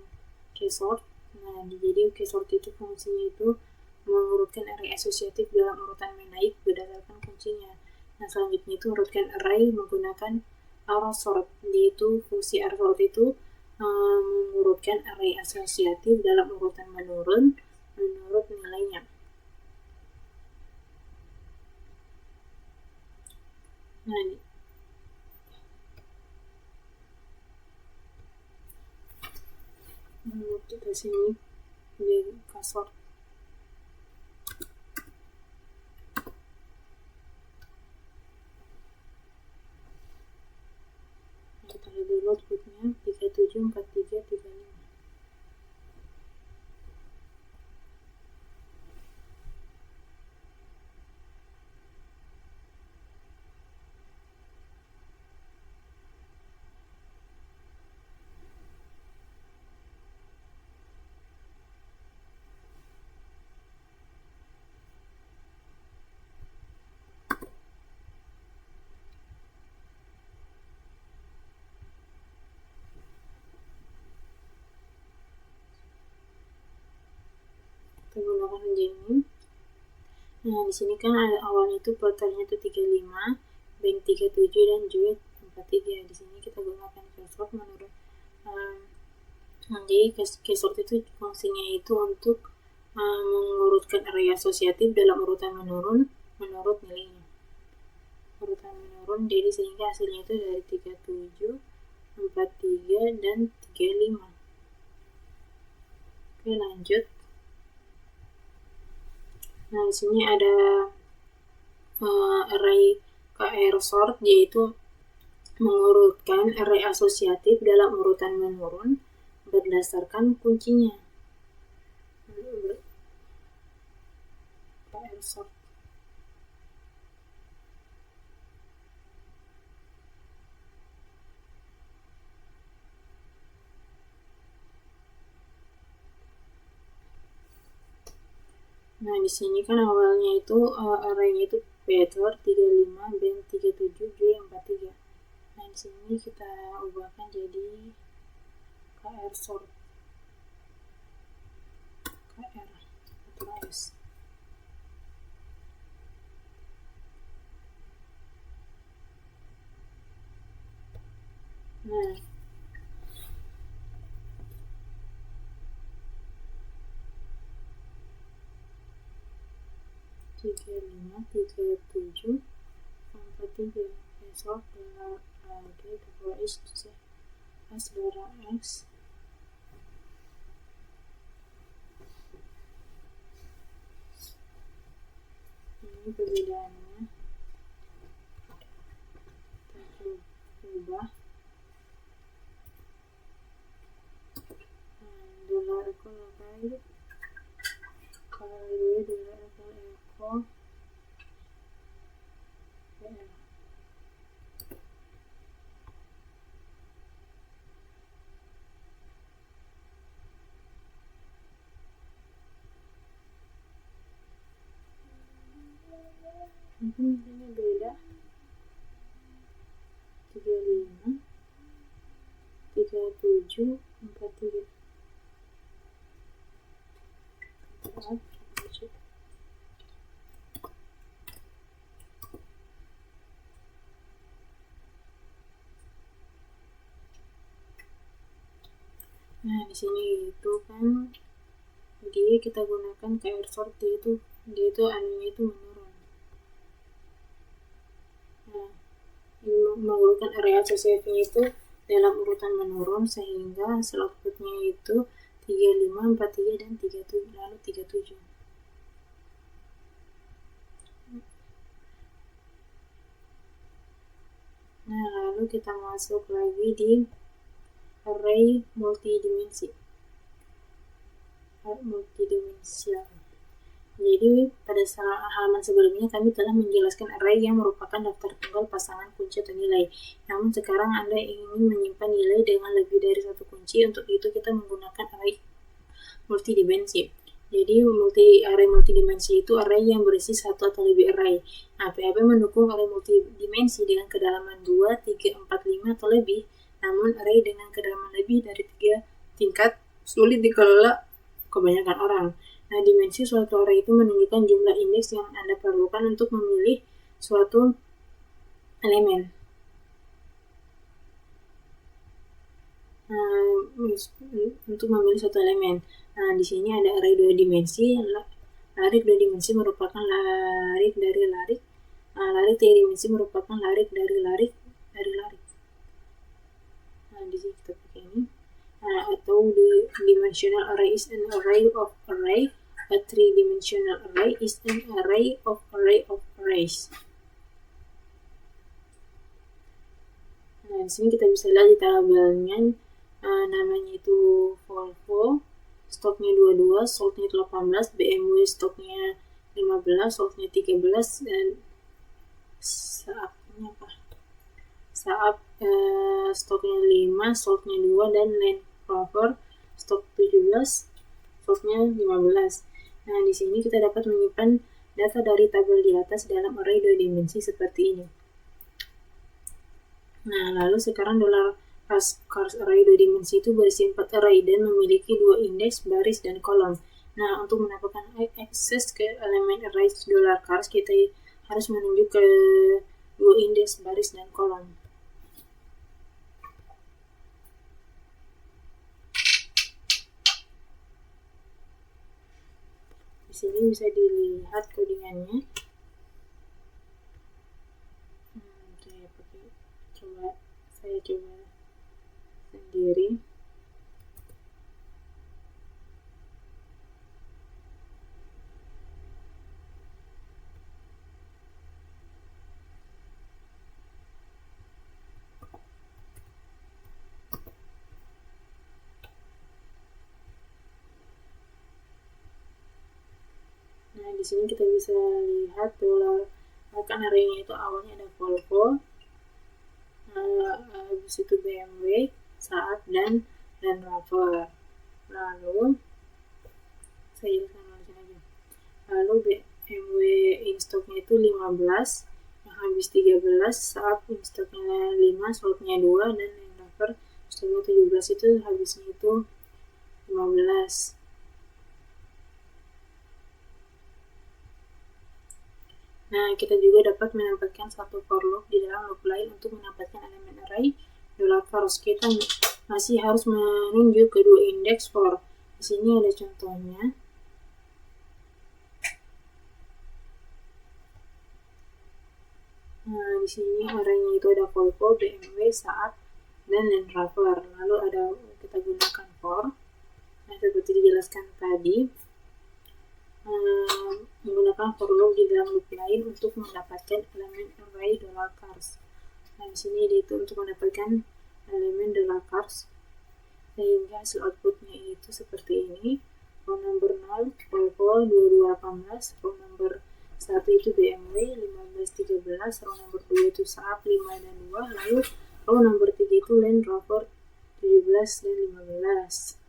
ksort. Nah, jadi ksort itu fungsinya itu mengurutkan array asosiatif dalam urutan menaik berdasarkan kuncinya. Nah, selanjutnya itu urutkan array menggunakan rsort, yaitu fungsi rsort itu mengurutkan array asosiatif dalam urutan menurun menurut nilainya. Nah, ini di sini di ksort. 7, 4, 3, 3, 5. Kita gunakan jamming. Nah, di sini kan awalnya itu ploternya itu 35, bank 37 dan juga 43. Di sini kita gunakan keysort menurut jadi keysort itu fungsinya itu untuk mengurutkan array asosiatif dalam urutan menurun menurut nilainya. Urutan menurun, jadi sehingga hasilnya itu dari 37, 43 dan 35. Oke, lanjut. Nah, di sini ada array KR sort, yaitu mengurutkan array asosiatif dalam urutan menurun berdasarkan kuncinya. KR sort. Nah, di sini kan awalnya itu array-nya itu vector 35, band 37, J 43. Nah, di sini kita ubahkan jadi KR sort. KR terus. Nah, tiga lima, 37, 43. Besok dengan lagi double H S darah X. Ini perbedaannya. Kita ubah. Dolar equal apa? Kalau dolar equal PL. Mungkin ini beda. 35, 37, 43. Nah, di sini itu kan dia kita gunakan KR sort, dia itu anunya itu menurun. Nah, mengurutkan area asosiatifnya itu dalam urutan menurun sehingga hasil outputnya itu 35, 43 dan 37, lalu 37. Nah, lalu kita masuk lagi di array multidimensi. Multidimensional. Jadi pada halaman sebelumnya kami telah menjelaskan array yang merupakan daftar tunggal pasangan kunci atau nilai. Namun sekarang Anda ingin menyimpan nilai dengan lebih dari satu kunci. Untuk itu kita menggunakan array multidimensi. Jadi array multidimensi itu array yang berisi satu atau lebih array. Nah, PHP mendukung array multidimensi dengan kedalaman 2, 3, 4, 5 atau lebih. Namun array dengan kedalaman lebih dari 3 tingkat sulit dikelola kebanyakan orang. Nah, dimensi suatu array itu menunjukkan jumlah indeks yang Anda perlukan untuk memilih suatu elemen. Untuk memilih suatu elemen. Nah, di sini ada array 2 dimensi. Larik 2 dimensi merupakan larik dari larik. Larik 3 dimensi merupakan larik dari larik dari larik. Nah, di sini kita pakai ini. Atau the dimensional array is an array of array. A three-dimensional array is an array of arrays. Nah, di sini kita bisa lihat di tabelnya namanya itu Volvo, stoknya 22, soldnya 18, BMW stoknya 15, soldnya 13, dan Saab-nya apa? Saab stoknya 5, soldnya 2, dan Land Rover stok 17, soldnya 15. Nah, di sini kita dapat menyimpan data dari tabel di atas dalam array 2 dimensi seperti ini. Nah, lalu sekarang dolar cars array 2 dimensi itu berisi 4 array dan memiliki 2 indeks, baris, dan kolom. Nah, untuk mendapatkan akses ke elemen array dolar cars, kita harus menunjuk ke 2 indeks, baris, dan kolom. Di sini bisa dilihat codingannya. Saya coba sendiri. Nah, di sini kita bisa lihat dolar kan arraynya itu awalnya ada Volvo, habis itu BMW, Saab, dan Land Rover. Lalu saya jelaskan langsung aja. Lalu BMW in stoknya itu 15, yang habis 13, Saab in stoknya 5, slotnya 2, dan Land Rover stoknya 17 itu habisnya itu 15. Nah, kita juga dapat menambahkan satu for loop di dalam loop lain untuk mendapatkan elemen array dolar cars. Kita masih harus menunjuk kedua indeks for. Di sini ada contohnya. Nah, di sini arraynya itu ada Volvo, BMW, Saab, dan Land Rover. Lalu ada kita gunakan for. Nah, seperti dijelaskan tadi, menggunakan for loop di dalam loop lain untuk mendapatkan elemen array dolar cars. Nah, di sini itu untuk mendapatkan elemen dolar cars, sehingga hasil outputnya itu seperti ini. Row number 0 Volvo 2218, row number 1 itu BMW 1513, row number 2 itu Saab 5 dan 2, lalu row number 3 itu Land Rover 17 dan 15.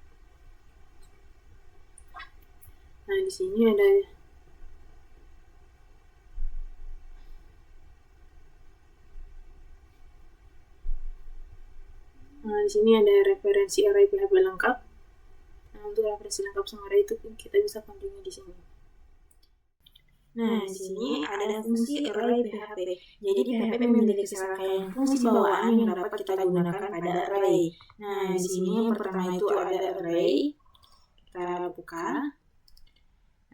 Nah, di sini ada referensi array PHP lengkap. Nah, untuk referensi lengkap sama array itu kita bisa kunjungi di sini. Nah, di sini ada fungsi array PHP. Jadi PHP memiliki serangkaian fungsi bawaan yang dapat kita gunakan pada array. Nah, di sini yang pertama itu ada array. Kita buka.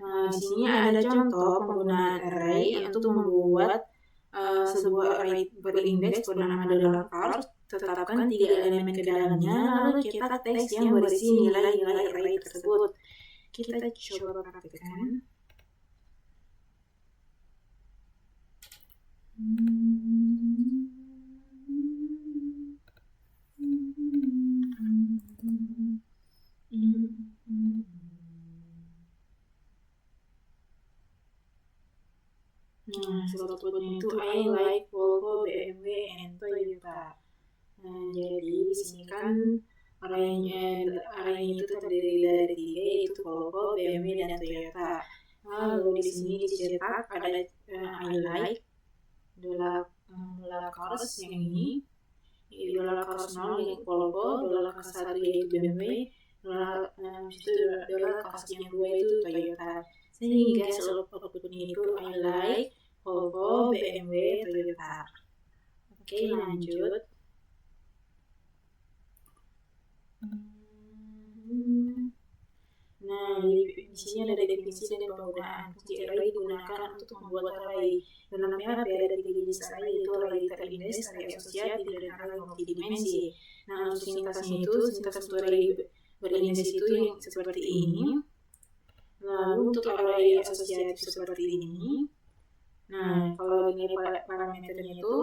Nah, di sini ada contoh penggunaan array untuk membuat sebuah array berindeks bernama dolar cars. Tetapkan 3 elemen ke dalamnya, lalu cetak teks yang berisi nilai-nilai array tersebut. Kita coba praktekkan. Nah, outputnya itu I like Volvo, BMW, and Toyota. Nah, jadi di sini kan arraynya itu terdiri dari 3, yaitu Volvo, BMW, dan Toyota. Lalu di sini dicetak ada I like dolar cars yang ini, dolar cars 0 yaitu Volvo, dolar cars 1 yaitu BMW, dolar cars yang 2 itu Toyota. Sehingga seluruh outputnya itu I like Volvo, BMW, Toyota. Oke, lanjut. Nah, di sini ada definisi dan penggunaan. Fungsi array digunakan untuk membuat array. Dalam PHP ada 3 jenis array, yaitu array terindeks, array asosiatif, dan array multidimensi. Nah, untuk sintaksnya itu, sintaks untuk array berindeks itu yang seperti ini. Lalu untuk array asosiatif seperti ini. Nah, kalau nilai parameternya itu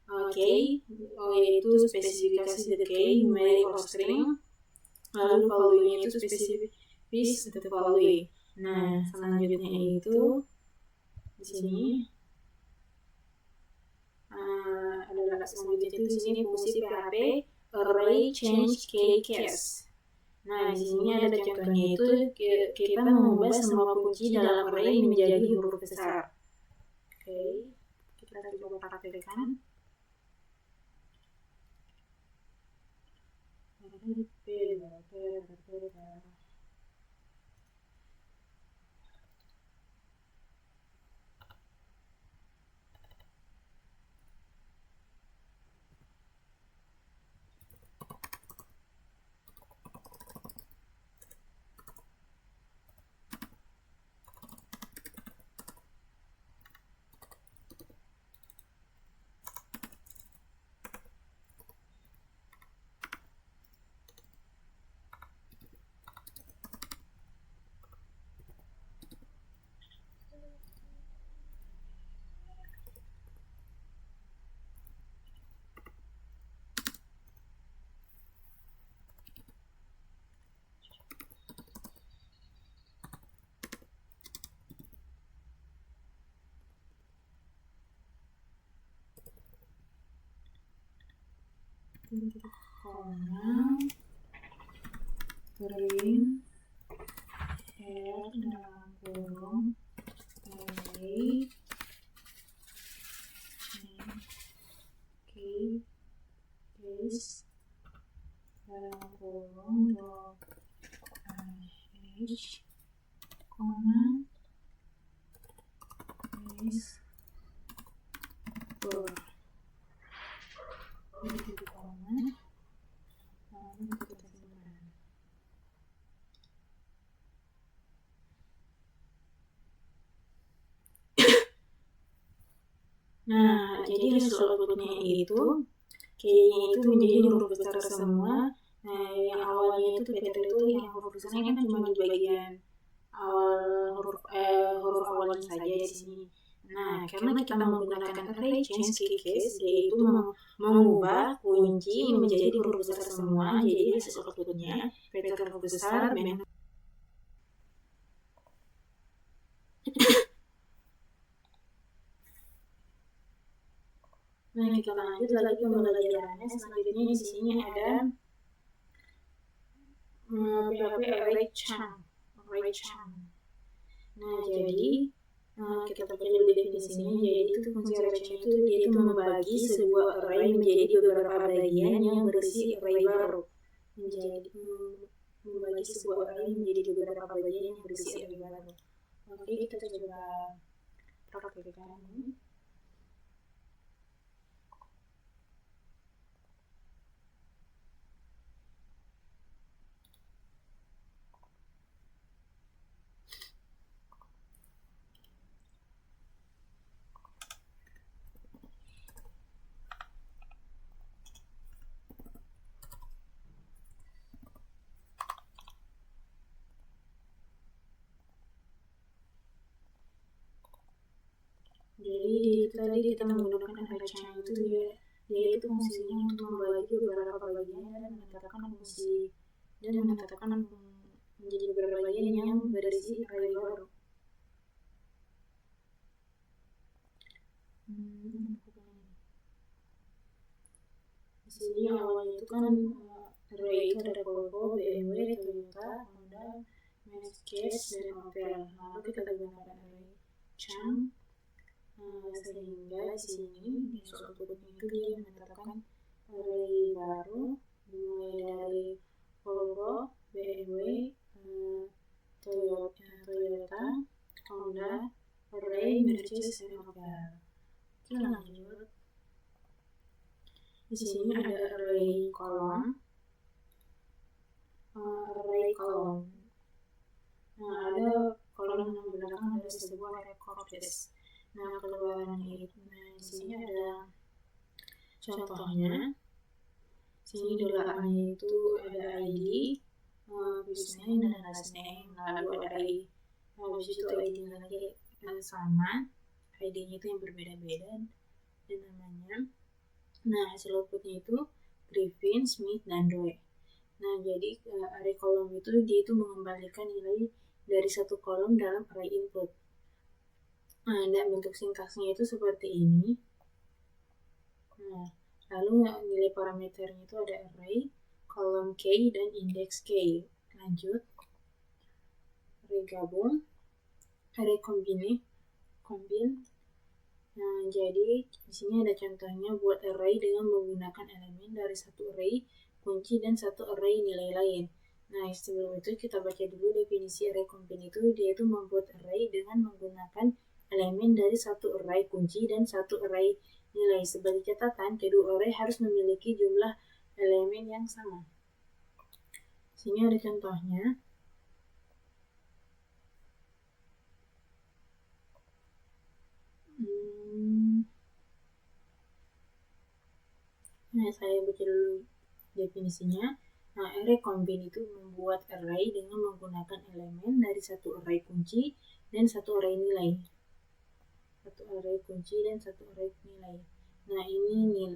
yaitu spesifikasi the key, numeric or string, lalu value-nya itu spesifis atau value. Nah, selanjutnya itu di sini adalah selanjutnya itu di sini fungsi PHP array change key case. Nah, di sini ada contohnya itu kita mengubah semua kunci dalam array menjadi huruf besar. Kita coba praktekkan. Koma, print, dalam kurung, array, key, case, dalam kurung, dot, h, koma, case, bar. Nah, jadi hasil outputnya itu kayaknya itu menjadi huruf besar semua. Nah, yang awalnya itu Peter itu yang huruf besarnya kan cuma di bagian awal huruf awalnya saja di sini. Nah, karena kita menggunakan array change key case, yaitu mengubah kunci menjadi huruf besar semua, jadi hasil outputnya Peter huruf besar dan Nah, kita lanjut lagi pembelajarannya. Selanjutnya di sini ada PHP array chunk. Nah, jadi kita baca dulu definisinya. Jadi itu fungsi array chunk itu dia itu membagi sebuah array menjadi beberapa bagian yang berisi array baru. Membagi sebuah array menjadi beberapa bagian yang berisi array baru. Oke, kita coba praktekkan ini. Jadi tadi kita menggunakan array chunk itu dia itu fungsinya untuk membagi beberapa bagian dan menetapkan menjadi beberapa bagian yang berisi array baru. Di sini awalnya itu kan array itu ada Volvo, BMW, Toyota, Honda, Mercedes, dan Opel. Lalu kita gunakan array chunk. Sehingga di sini di soal outputnya itu dia menetapkan array baru mulai dari Volvo, BMW, Toyota, Honda, array, Mercedes, dan Opel. Oke, lanjut. Di sini ada array kolom. Nah, ada kolom yang belakang dari sebuah record list. Nah, keluarannya itu, di sini ada contohnya. Sini di belakangnya itu ada ID, first name dan last name, lalu ada ID. Habis itu ID-nya lagi sama, ID-nya itu yang berbeda-beda dan namanya. Nah, hasil outputnya itu Griffin, Smith, dan Roy. Nah, jadi array kolom itu dia itu mengembalikan nilai dari satu kolom dalam array input. Nah, dan bentuk sintaksnya itu seperti ini. Nah, lalu nilai parameternya itu ada array, kolom K, dan indeks K. Lanjut, array gabung, array combine. Nah, jadi di sini ada contohnya buat array dengan menggunakan elemen dari satu array kunci dan satu array nilai lain. Nah, sebelum itu kita baca dulu definisi array combine itu. Dia itu membuat array dengan menggunakan elemen dari satu array kunci dan satu array nilai. Sebagai catatan, kedua array harus memiliki jumlah elemen yang sama. Sini ada contohnya. Nah, saya baca dulu definisinya. Nah, array combine itu membuat array dengan menggunakan elemen dari satu array kunci dan satu array nilai. Satu array kunci dan satu array nilai. Nah, ini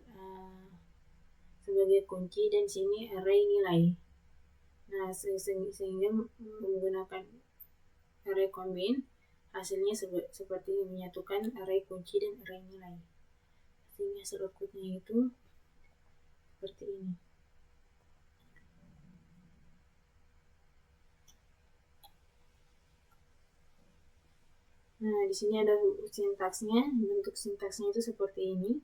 sebagai kunci dan sini array nilai. Nah, sehingga menggunakan array combine, hasilnya seperti menyatukan array kunci dan array nilai. Sehingga hasil outputnya itu seperti ini. Nah, di sini ada sintaksnya. Bentuk sintaksnya itu seperti ini.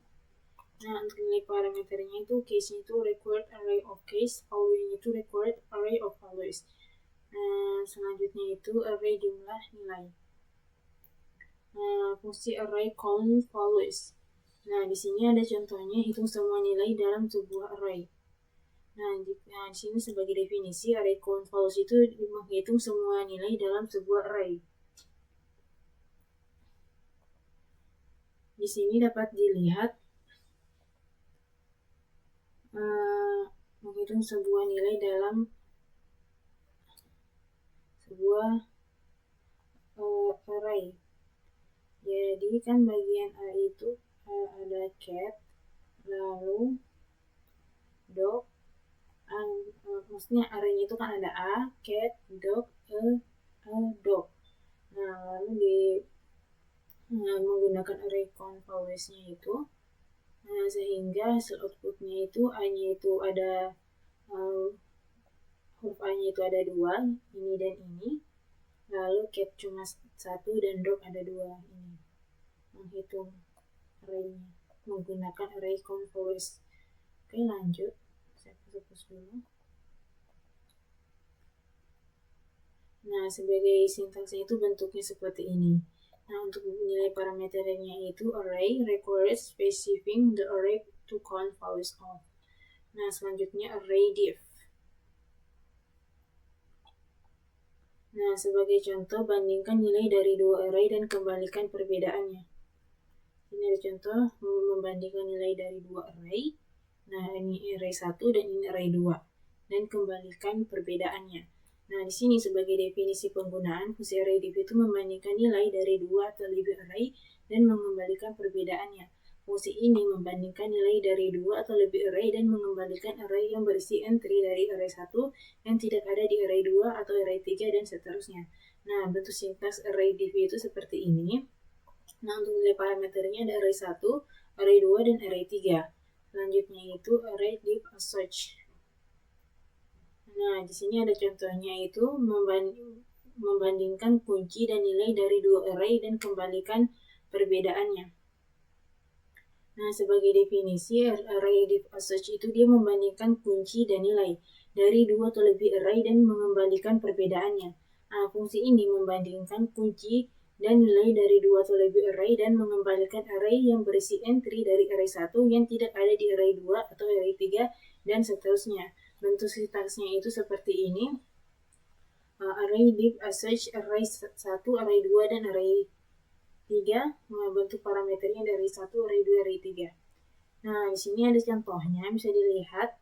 Nah, untuk nilai parameternya itu case-nya itu required array of case, value-nya itu required array of values. Nah, selanjutnya itu array jumlah nilai. Nah, fungsi array count values. Nah, di sini ada contohnya hitung semua nilai dalam sebuah array. Nah, di sini sebagai definisi array count values itu menghitung semua nilai dalam sebuah array. Di sini dapat dilihat menghitung sebuah nilai dalam sebuah array. Jadi kan bagian A itu ada cat, lalu dog, maksudnya array itu kan ada A, cat, dog, dog. Nah, lalu di menggunakan array count values-nya itu, sehingga hasil outputnya itu A-nya itu ada huruf A-nya itu ada 2, ini dan ini. Lalu cat cuma 1 dan dog ada 2. Ini menghitung array-nya menggunakan array count values. Oke, lanjut. Saya hapus dulu. Nah, sebagai sintaksnya itu bentuknya seperti ini. Nah, untuk nilai parameternya itu array requires specifying the array to count values of. Nah, selanjutnya array div. Nah, sebagai contoh, bandingkan nilai dari dua array dan kembalikan perbedaannya. Ini ada contoh membandingkan nilai dari dua array. Nah, ini array 1 dan ini array 2. Dan kembalikan perbedaannya. Nah, di sini sebagai definisi penggunaan, fungsi array div itu membandingkan nilai dari 2 atau lebih array dan mengembalikan perbedaannya. Fungsi ini membandingkan nilai dari 2 atau lebih array dan mengembalikan array yang berisi entry dari array 1 yang tidak ada di array 2 atau array 3 dan seterusnya. Nah, bentuk sintaks array div itu seperti ini. Nah, untuk nilai parameternya ada array 1, array 2, dan array 3. Selanjutnya itu array div as such. Nah, di sini ada contohnya itu membandingkan kunci dan nilai dari dua array dan kembalikan perbedaannya. Nah, sebagai definisi array div as such itu dia membandingkan kunci dan nilai dari dua atau lebih array dan mengembalikan perbedaannya. Nah, fungsi ini membandingkan kunci dan nilai dari dua atau lebih array dan mengembalikan array yang berisi entry dari array 1 yang tidak ada di array 2 atau array 3 dan seterusnya. Bentuk sintaksnya itu seperti ini. Array div as such array 1, array 2, dan array 3. Bentuk parameternya dari 1, array 2, array 3. Nah, di sini ada contohnya, bisa dilihat.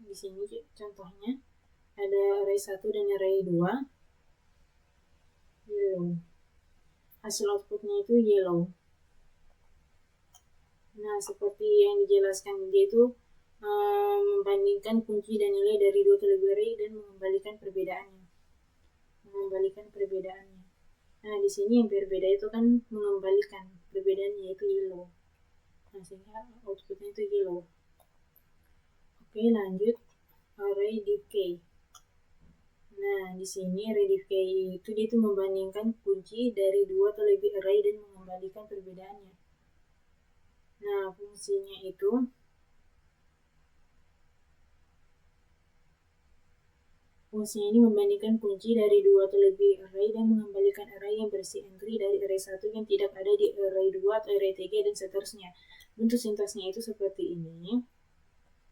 Di sini contohnya ada array 1 dan array 2. yellow. Hasil outputnya itu yellow. Nah, seperti yang dijelaskan, dia itu membandingkan kunci dan nilai dari dua terlebih array dan mengembalikan perbedaannya. Nah, di sini yang berbeda itu kan mengembalikan perbedaannya, yaitu yellow. Nah, sehingga outputnya itu yellow. Oke, lanjut array div k. Nah, di sini array div k itu dia itu membandingkan kunci dari dua atau lebih array dan mengembalikan perbedaannya. Nah, fungsinya itu ini membandingkan kunci dari dua atau lebih array dan mengembalikan array yang berisi entry dari array 1 yang tidak ada di array 2 atau array 3 dan seterusnya. Bentuk sintaksnya itu seperti ini.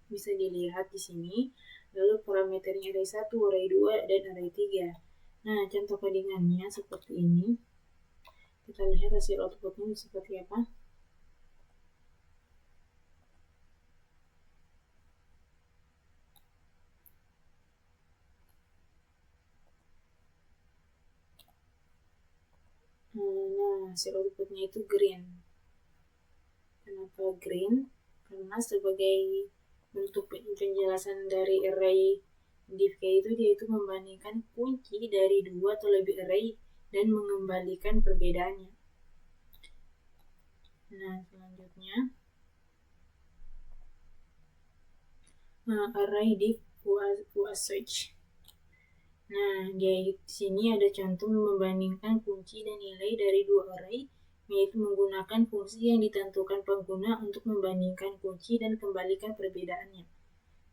Bisa dilihat di sini. Lalu parameternya array 1, array 2, dan array 3. Nah, contoh codingannya seperti ini. Kita lihat hasil outputnya seperti apa. Nah, hasil outputnya itu green. Kenapa green? Karena sebagai bentuk penjelasan dari array div k itu, dia itu membandingkan kunci dari dua atau lebih array dan mengembalikan perbedaannya. Nah, selanjutnya array div search. Nah, di sini ada contoh membandingkan kunci dan nilai dari dua array, yaitu menggunakan fungsi yang ditentukan pengguna untuk membandingkan kunci dan kembalikan perbedaannya.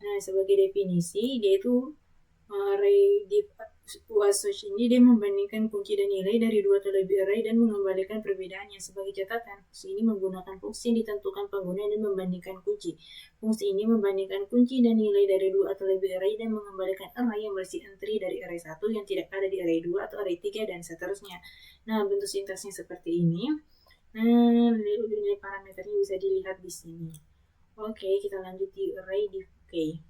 Nah, sebagai definisi, dia itu array div search ini dia membandingkan kunci dan nilai dari dua atau lebih array dan mengembalikan perbedaannya. Sebagai catatan, fungsi ini menggunakan fungsi yang ditentukan pengguna dan membandingkan kunci. Fungsi ini membandingkan kunci dan nilai dari dua atau lebih array dan mengembalikan array yang berisi entry dari array 1 yang tidak ada di array 2 atau array 3 dan seterusnya. Nah, bentuk sintaksnya seperti ini. Nah, nilai parameternya bisa dilihat di sini. Oke, kita lanjut di array div k.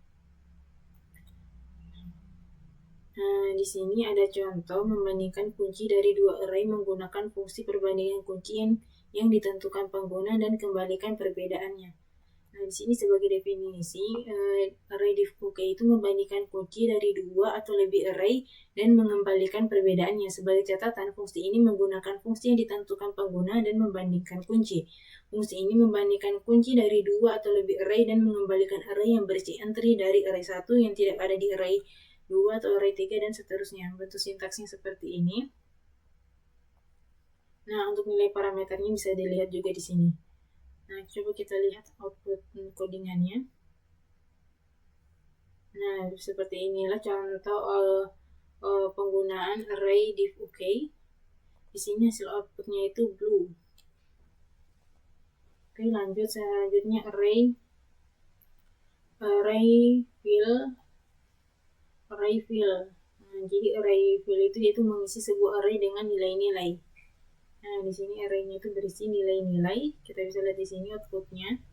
Nah, di sini ada contoh membandingkan kunci dari dua array menggunakan fungsi perbandingan kunci yang ditentukan pengguna dan kembalikan perbedaannya. Nah, di sini sebagai definisi, array div k itu membandingkan kunci dari dua atau lebih array dan mengembalikan perbedaannya. Sebagai catatan, fungsi ini menggunakan fungsi yang ditentukan pengguna dan membandingkan kunci. Fungsi ini membandingkan kunci dari dua atau lebih array dan mengembalikan array yang berisi entry dari array 1 yang tidak ada di array 2 atau array 3 dan seterusnya. Bentuk sintaksnya seperti ini. Nah, untuk nilai parameternya bisa dilihat juga di sini. Nah, coba kita lihat output codingannya. Nah, seperti inilah contoh penggunaan array div k. Di sini hasil outputnya itu blue. Oke, lanjut selanjutnya array fill. Nah, jadi array fill itu mengisi sebuah array dengan nilai-nilai. Nah, di sini array-nya itu berisi nilai-nilai. Kita bisa lihat di sini outputnya.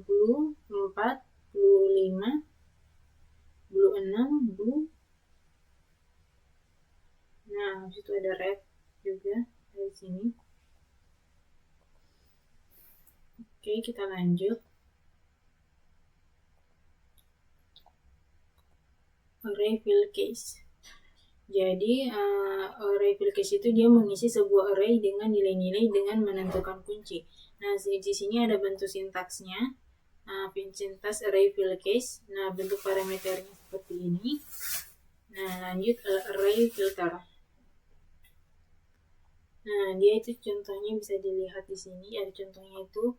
Blue 4, blue 5, blue 6, blue. Nah, habis itu ada red juga dari sini. Oke, kita lanjut. Array fill case. Jadi, array fill case itu dia mengisi sebuah array dengan nilai-nilai dengan menentukan kunci. Nah, di sini ada bentuk sintaksnya. Sintaks array fill case. Nah, bentuk parameternya seperti ini. Nah, lanjut array filter. Nah, dia itu contohnya bisa dilihat di sini. Ada contohnya itu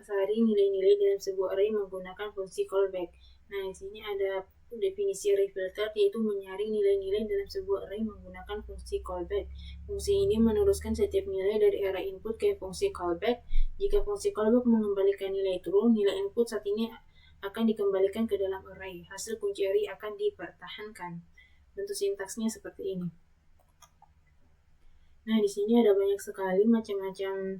saring nilai-nilai dalam sebuah array menggunakan fungsi callback. Nah, di sini ada definisi array filter, yaitu menyaring nilai-nilai dalam sebuah array menggunakan fungsi callback. Fungsi ini meneruskan setiap nilai dari array input ke fungsi callback. Jika fungsi callback mengembalikan nilai true, nilai input saat ini akan dikembalikan ke dalam array. Hasil kunci array akan dipertahankan. Bentuk sintaksnya seperti ini. Nah, di sini ada banyak sekali macam-macam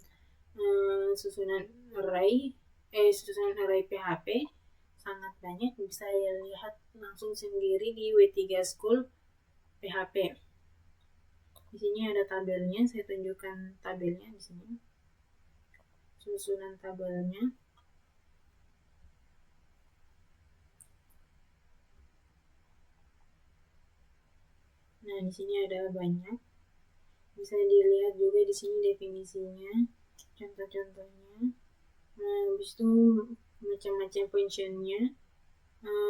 susunan array PHP, sangat banyak. banyak, bisa lihat langsung sendiri di W3 School PHP. Di sini ada tabelnya, saya tunjukkan tabelnya di sini. Susunan tabelnya. Nah, di sini ada banyak. Bisa dilihat juga di sini definisinya, contoh-contohnya. Nah, habis itu macam-macam functionnya.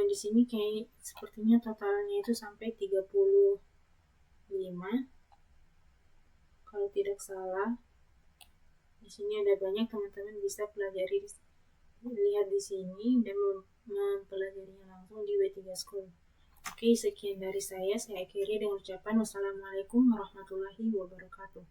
Di sini kayak sepertinya totalnya itu sampai 35 kalau tidak salah. Di sini ada banyak, teman-teman bisa pelajari, lihat di sini dan mempelajarinya langsung di W3 School. Oke, sekian dari saya akhiri dengan ucapan wassalamualaikum warahmatullahi wabarakatuh.